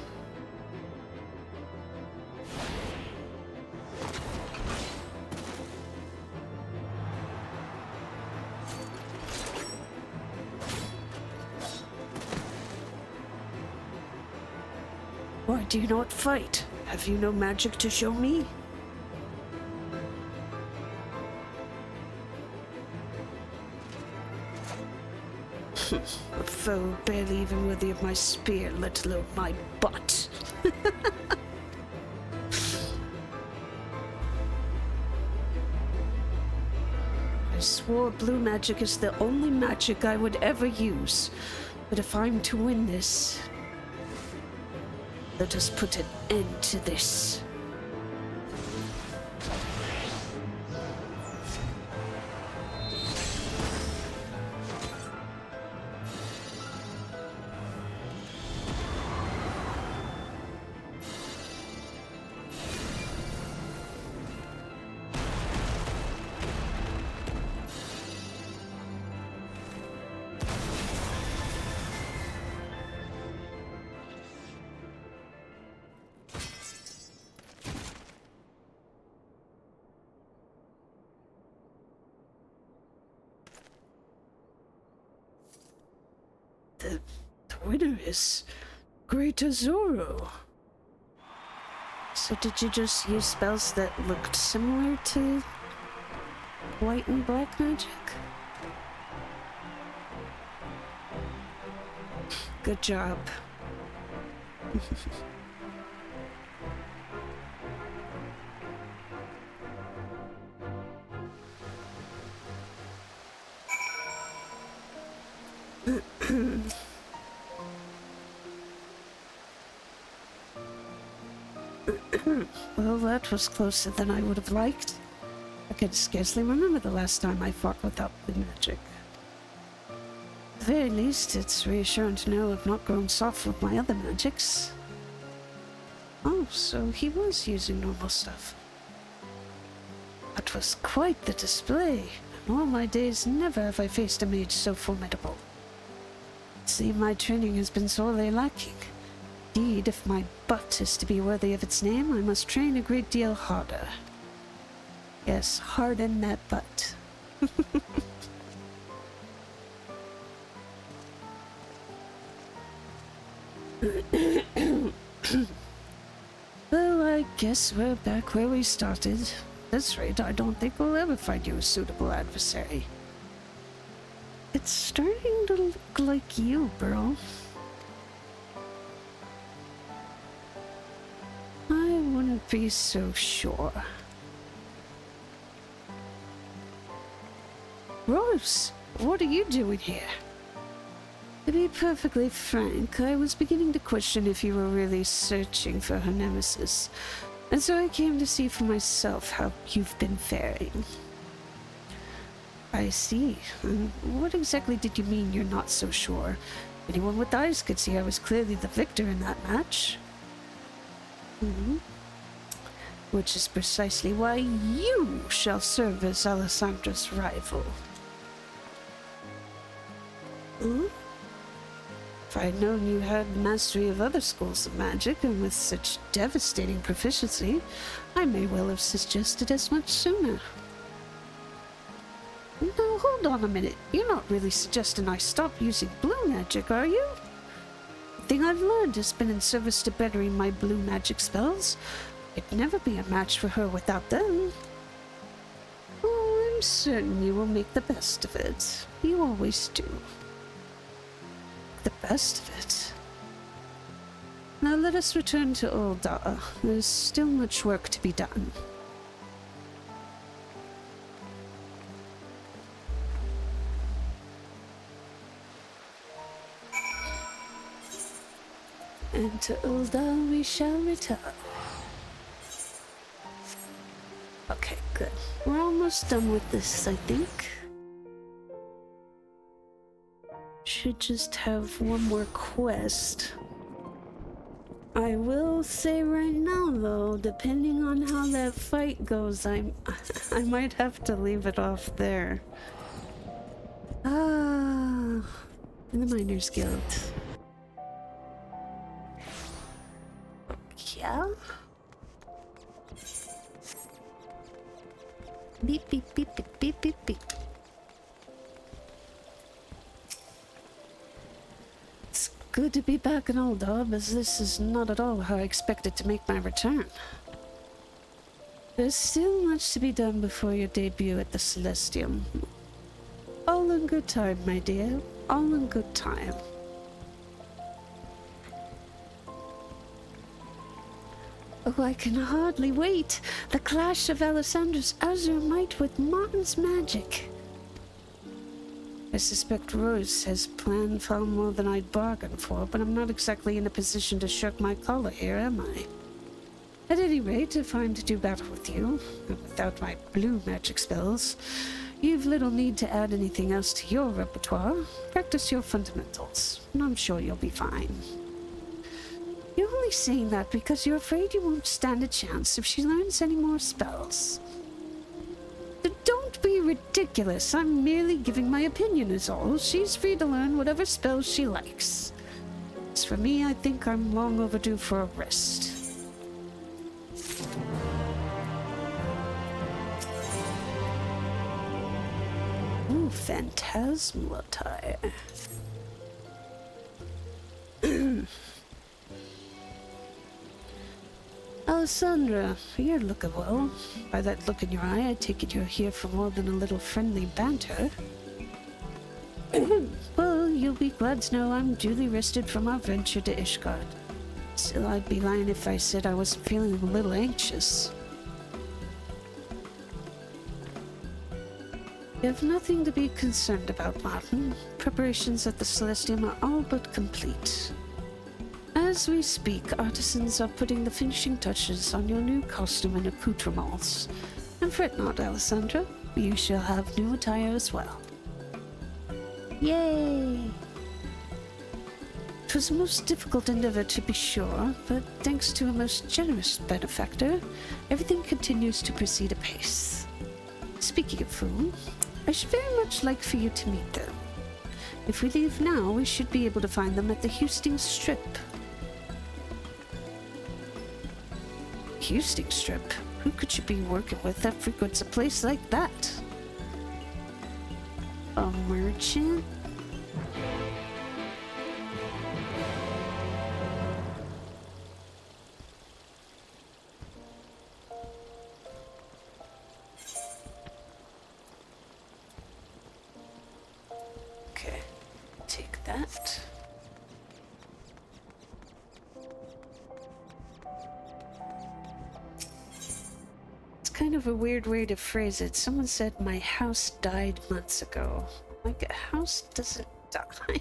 Why do you not fight? Have you no magic to show me? A foe barely even worthy of my spear, let alone my butt. I swore blue magic is the only magic I would ever use. But if I'm to win this, let us put an end to this. The winner is Great Azoro. So did you just use spells that looked similar to white and black magic? Good job. Well, that was closer than I would have liked. I could scarcely remember the last time I fought without the magic. At the very least, it's reassuring to know I've not grown soft with my other magics. Oh, so he was using normal stuff. That was quite the display. In all my days, never have I faced a mage so formidable. See, my training has been sorely lacking. Indeed, if my butt is to be worthy of its name, I must train a great deal harder. Yes, harden that butt. Well, I guess we're back where we started. At this rate, I don't think we'll ever find you a suitable adversary. It's starting to look like you, bro. I wouldn't be so sure. Rose, what are you doing here? To be perfectly frank, I was beginning to question if you were really searching for her nemesis, and so I came to see for myself how you've been faring. I see. What exactly did you mean you're not so sure? Anyone with eyes could see I was clearly the victor in that match. Which is precisely why you shall serve as Alessandra's rival. If I'd known you had mastery of other schools of magic, and with such devastating proficiency, I may well have suggested as much sooner. Now, hold on a minute. You're not really suggesting I stop using blue magic, are you? The thing I've learned has been in service to bettering my blue magic spells. I'd never be a match for her without them. Oh, I'm certain you will make the best of it. You always do. The best of it. Now let us return to Ulda. There's still much work to be done. And to Ulda we shall return. Okay, good. We're almost done with this, I think. Should just have one more quest. I will say right now, though, depending on how that fight goes, I might have to leave it off there. In the Miners Guild. Yeah. Beep beep beep beep beep beep beep. It's good to be back in Ulda, as this is not at all how I expected to make my return. There's still much to be done before your debut at the Celestium. All in good time, my dear. All in good time. Oh, I can hardly wait. The clash of Alessandra's azure might with Martin's magic. I suspect Rose has planned far more than I'd bargained for, but I'm not exactly in a position to shirk my collar here, am I? At any rate, if I'm to do battle with you, and without my blue magic spells, you've little need to add anything else to your repertoire. Practice your fundamentals, and I'm sure you'll be fine. You're only saying that because you're afraid you won't stand a chance if she learns any more spells. Don't be ridiculous. I'm merely giving my opinion is all. She's free to learn whatever spells she likes. As for me, I think I'm long overdue for a rest. Ooh, phantasmal attire. Alessandra, you're looking well. By that look in your eye, I take it you're here for more than a little friendly banter. Well, you'll be glad to know I'm duly rested from our venture to Ishgard. Still, I'd be lying if I said I wasn't feeling a little anxious. You have nothing to be concerned about, Martin. Preparations at the Celestium are all but complete. As we speak, artisans are putting the finishing touches on your new costume and accoutrements. And fret not, Alessandra, you shall have new attire as well. Yay! It was a most difficult endeavor to be sure, but thanks to a most generous benefactor, everything continues to proceed apace. Speaking of whom, I should very much like for you to meet them. If we leave now, we should be able to find them at the Husting Strip. Husting Strip? Who could you be working with that frequents a place like that? A merchant? Okay, take that. Kind of a weird way to phrase it. Someone said my house died months ago. Like, a house doesn't die.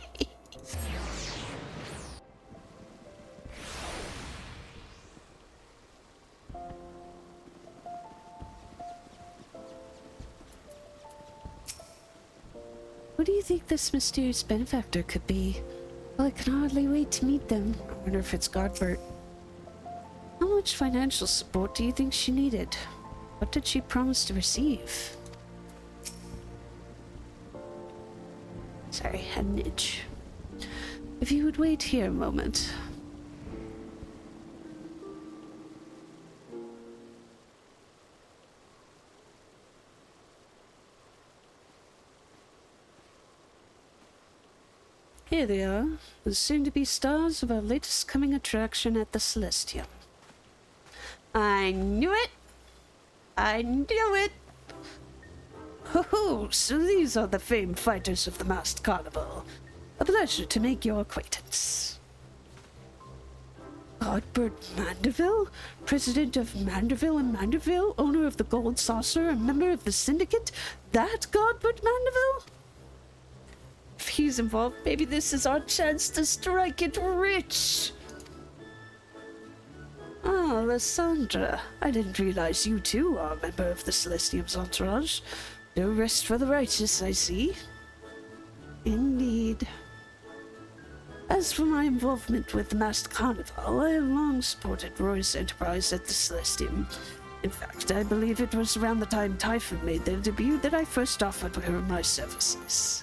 Who do you think this mysterious benefactor could be? Well, I can hardly wait to meet them. I wonder if it's Godbert. How much financial support do you think she needed? What did she promise to receive? Sorry, had an itch. If you would wait here a moment. Here they are, the soon-to-be stars of our latest coming attraction at the Celestium. I knew it! I knew it! Ho-ho, so these are the famed fighters of the masked carnival. A pleasure to make your acquaintance. Godbert Manderville? President of Manderville and Manderville? Owner of the Gold Saucer and member of the Syndicate? That Godbert Manderville? If he's involved, maybe this is our chance to strike it rich! Ah, Alessandra, I didn't realize you too are a member of the Celestium's entourage. No rest for the righteous, I see. Indeed. As for my involvement with the Masked Carnival, I have long supported Roy's enterprise at the Celestium. In fact, I believe it was around the time Typhon made their debut that I first offered her my services.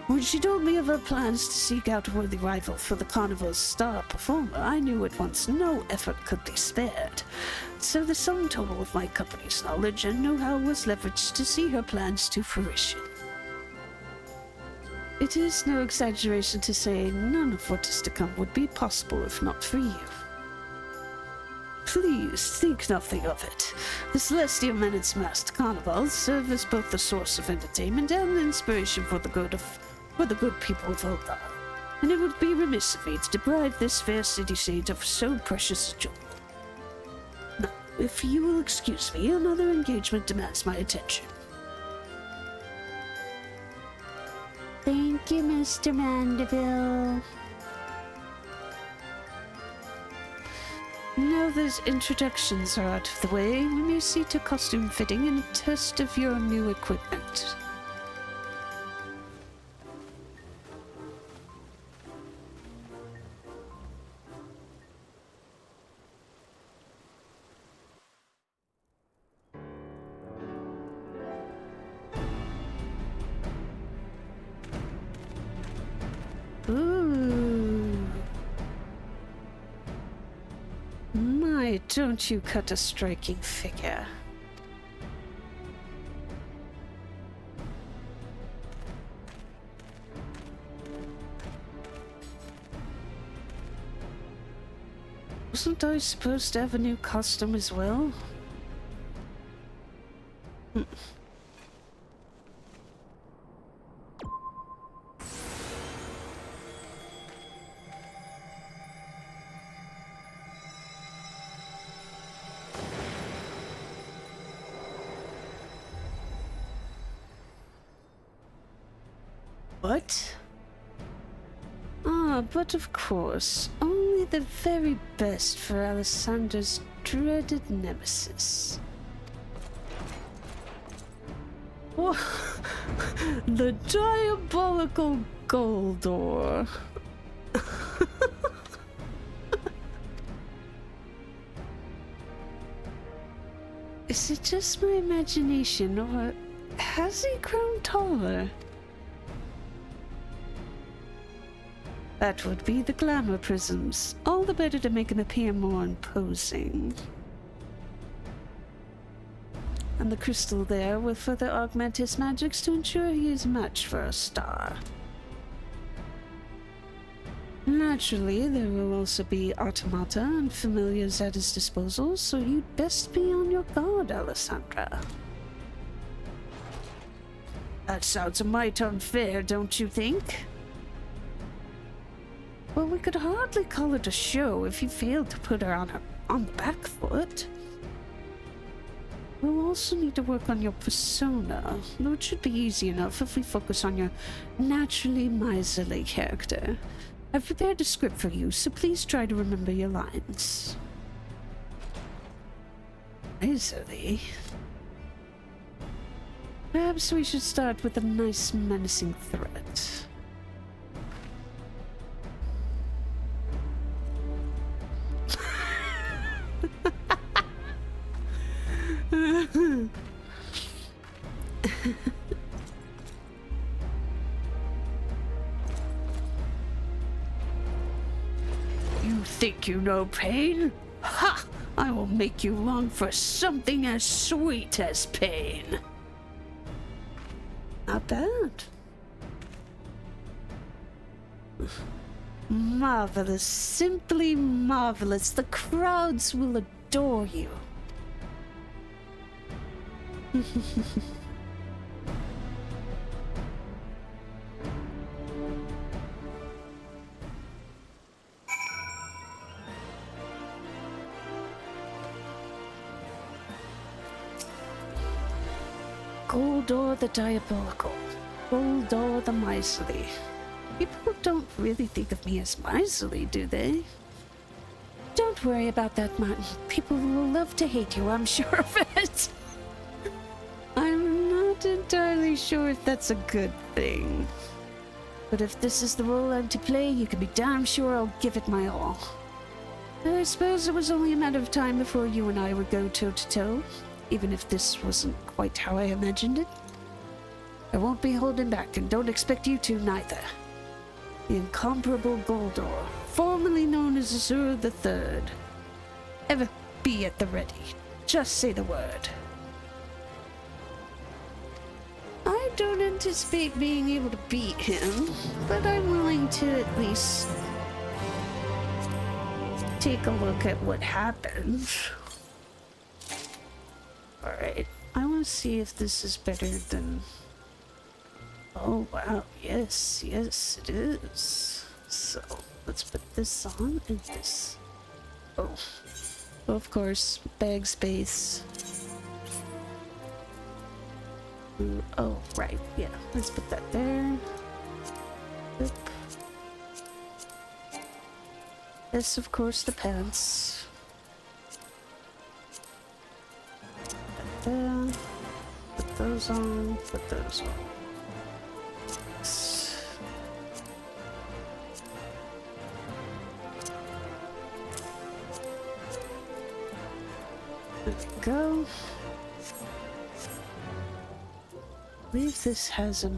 When she told me of her plans to seek out a worthy rival for the carnival's star performer, I knew at once no effort could be spared. So the sum total of my company's knowledge and know-how was leveraged to see her plans to fruition. It is no exaggeration to say none of what is to come would be possible if not for you. Please think nothing of it. The Celestium and its masked carnival serve as both the source of entertainment and inspiration for the good people of Oldar, and it would be remiss of me to deprive this fair city-state of so precious a jewel. Now, if you will excuse me, another engagement demands my attention. Thank you, Mr. Mandeville. Now those introductions are out of the way, we may see to costume fitting and a test of your new equipment. Ooh. My, don't you cut a striking figure. Wasn't I supposed to have a new costume as well? What? Ah, but of course, only the very best for Alessandra's dreaded nemesis. Oh, the diabolical Goldor. Is it just my imagination, or has he grown taller? That would be the glamour prisms, all the better to make him appear more imposing. And the crystal there will further augment his magics to ensure he is a match for a star. Naturally, there will also be automata and familiars at his disposal, so you'd best be on your guard, Alessandra. That sounds a mite unfair, don't you think? Well, we could hardly call it a show if you failed to put her on the back foot. We'll also need to work on your persona, though it should be easy enough if we focus on your naturally miserly character. I've prepared a script for you, so please try to remember your lines. Miserly? Perhaps we should start with a nice menacing threat. You think you know pain? Ha! I will make you long for something as sweet as pain. Not bad. Marvelous, simply marvelous. The crowds will adore you. Goldor the diabolical, Goldor the miserly. People don't really think of me as miserly, do they? Don't worry about that, Martin. People will love to hate you, I'm sure of it. I'm not entirely sure if that's a good thing. But if this is the role I'm to play, you can be damn sure I'll give it my all. I suppose it was only a matter of time before you and I would go toe-to-toe, even if this wasn't quite how I imagined it. I won't be holding back, and don't expect you to neither. The incomparable Goldor, formerly known as Azur III. Ever be at the ready. Just say the word. I don't anticipate being able to beat him, but I'm willing to at least take a look at what happens. Alright, I want to see if this is better than... Oh wow, yes, yes it is. So, let's put this on and this. Oh, of course, bag space. Oh, right, yeah, let's put that there. Oop. This, of course, the pants. Put that there. Put those on, put those on. There we go. I believe this has a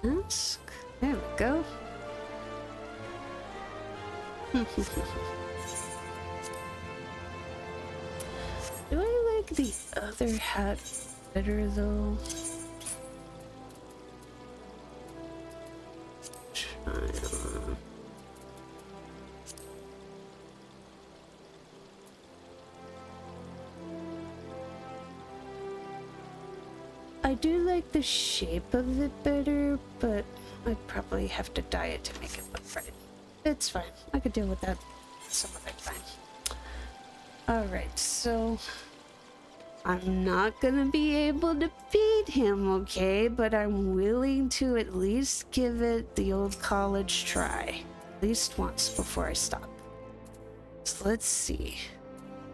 mask. There we go. Do I like the other hat better though? I do like the shape of it better, but I'd probably have to dye it to make it look right. It's fine. I could deal with that some other time. Alright, so I'm not gonna be able to beat him, okay? But I'm willing to at least give it the old college try. At least once before I stop. So let's see.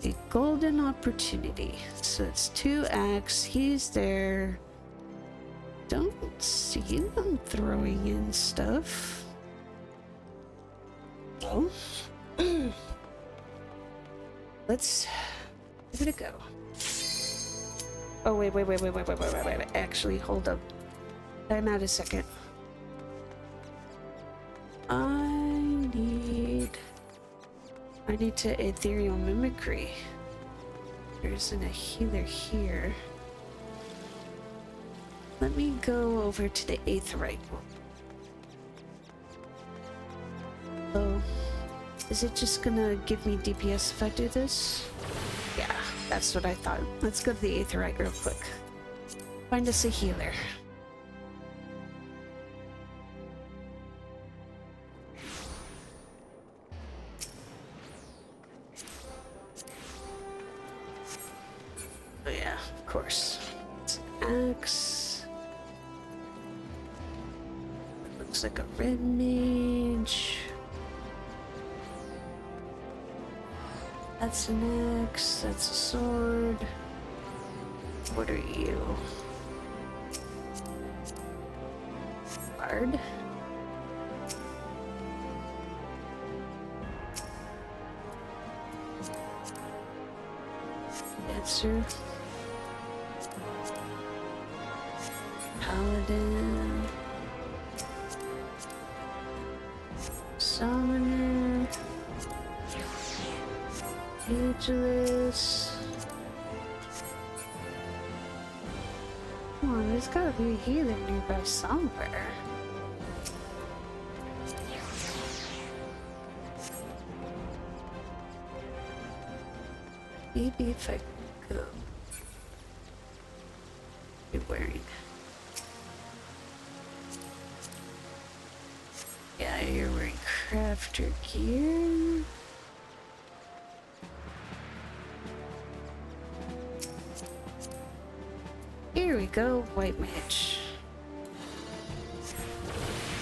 A golden opportunity. So it's 2 acts. He's there. Don't see them throwing in stuff. Oh. Let's give it a go. Oh, wait. Actually, hold up. Time out a second. I need to ethereal mimicry. There's a healer here. Let me go over to the aetheryte one. Oh, is it just gonna give me DPS if I do this? Yeah, that's what I thought. Let's go to the aetheryte real quick. Find us a healer. Oh yeah, of course. It's an axe. It looks like a red mage. That's an axe, that's a sword. What are you? Bard? Dancer. Paladin. Summoner. Ageless. Come on, there's gotta be a healer nearby somewhere. Maybe if I go. You're wearing. Yeah, you're wearing crafter gear. Here we go, white mage.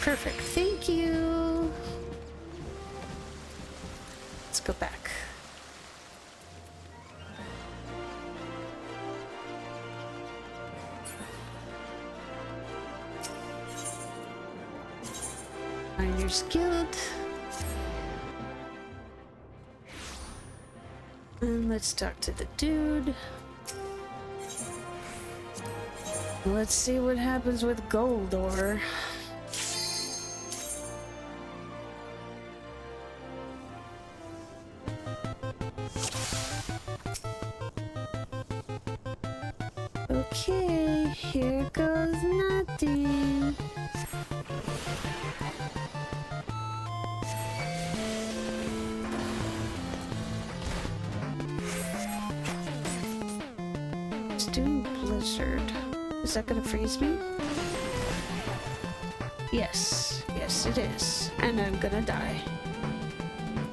Perfect, thank you. Let's go back. Miners Guild. And let's talk to the dude. Let's see what happens with gold ore. Okay, here goes nothing. It's doing blizzard. Is that gonna freeze me? Yes, yes it is. And I'm gonna die.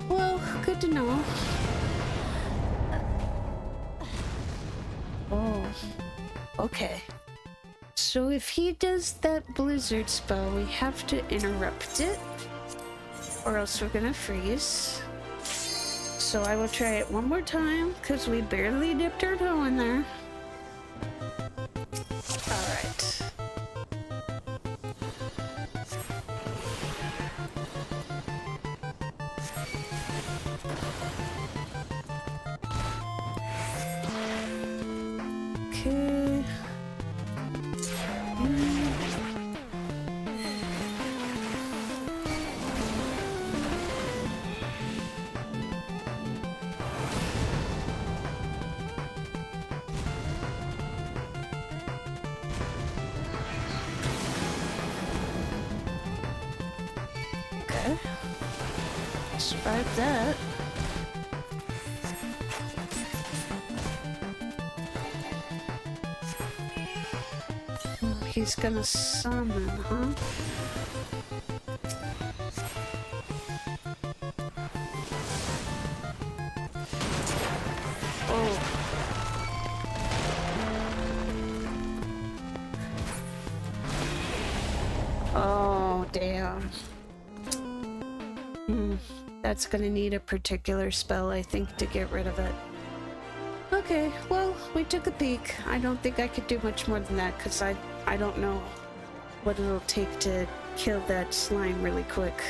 Well, good to know. Oh, okay. So if he does that blizzard spell, we have to interrupt it, or else we're gonna freeze. So I will try it one more time, because we barely dipped our toe in there. Alright. Okay. Okay. Survived that. he's gonna summon, huh? Oh. Oh, damn. That's gonna need a particular spell, I think, to get rid of it. Okay, well, we took a peek. I don't think I could do much more than that, because I don't know what it'll take to kill that slime really quick.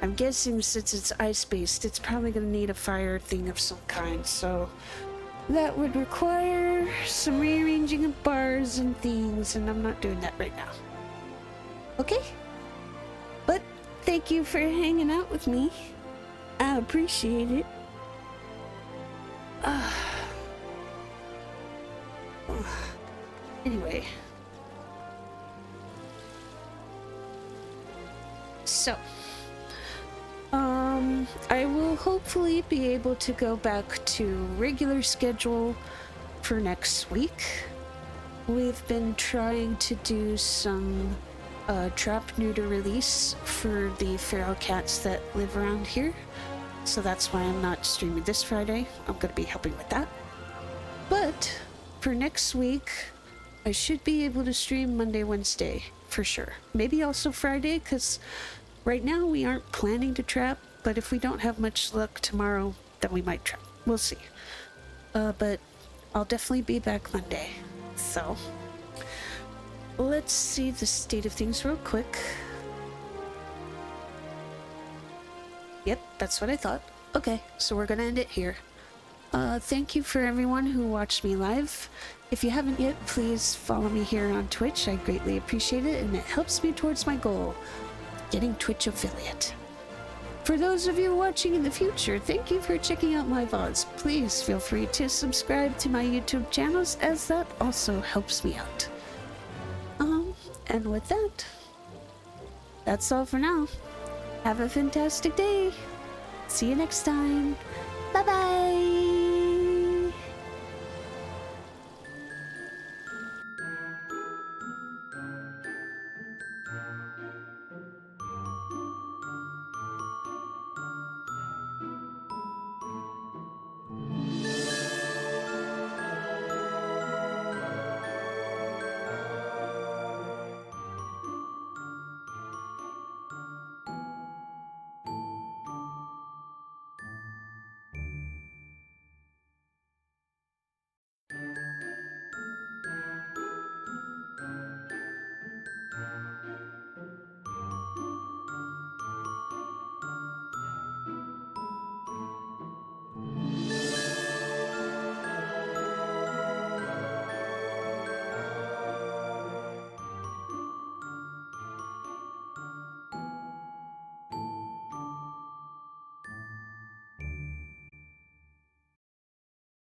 I'm guessing since it's ice-based, it's probably gonna need a fire thing of some kind, so that would require some rearranging of bars and things, and I'm not doing that right now. Okay? But thank you for hanging out with me. I appreciate it. Anyway. So. I will hopefully be able to go back to regular schedule for next week. We've been trying to do some trap neuter release for the feral cats that live around here. So that's why I'm not streaming this Friday. I'm going to be helping with that. But for next week, I should be able to stream Monday, Wednesday for sure. Maybe also Friday, because right now we aren't planning to trap, but if we don't have much luck tomorrow, then we might trap. We'll see. But I'll definitely be back Monday. So let's see the state of things real quick. Yep, that's what I thought. Okay, so we're gonna end it here. Thank you for everyone who watched me live. If you haven't yet, please follow me here on Twitch. I greatly appreciate it, and it helps me towards my goal, getting Twitch affiliate. For those of you watching in the future, thank you for checking out my VODs. Please feel free to subscribe to my YouTube channels, as that also helps me out. And with that, that's all for now. Have a fantastic day. See you next time. Bye-bye.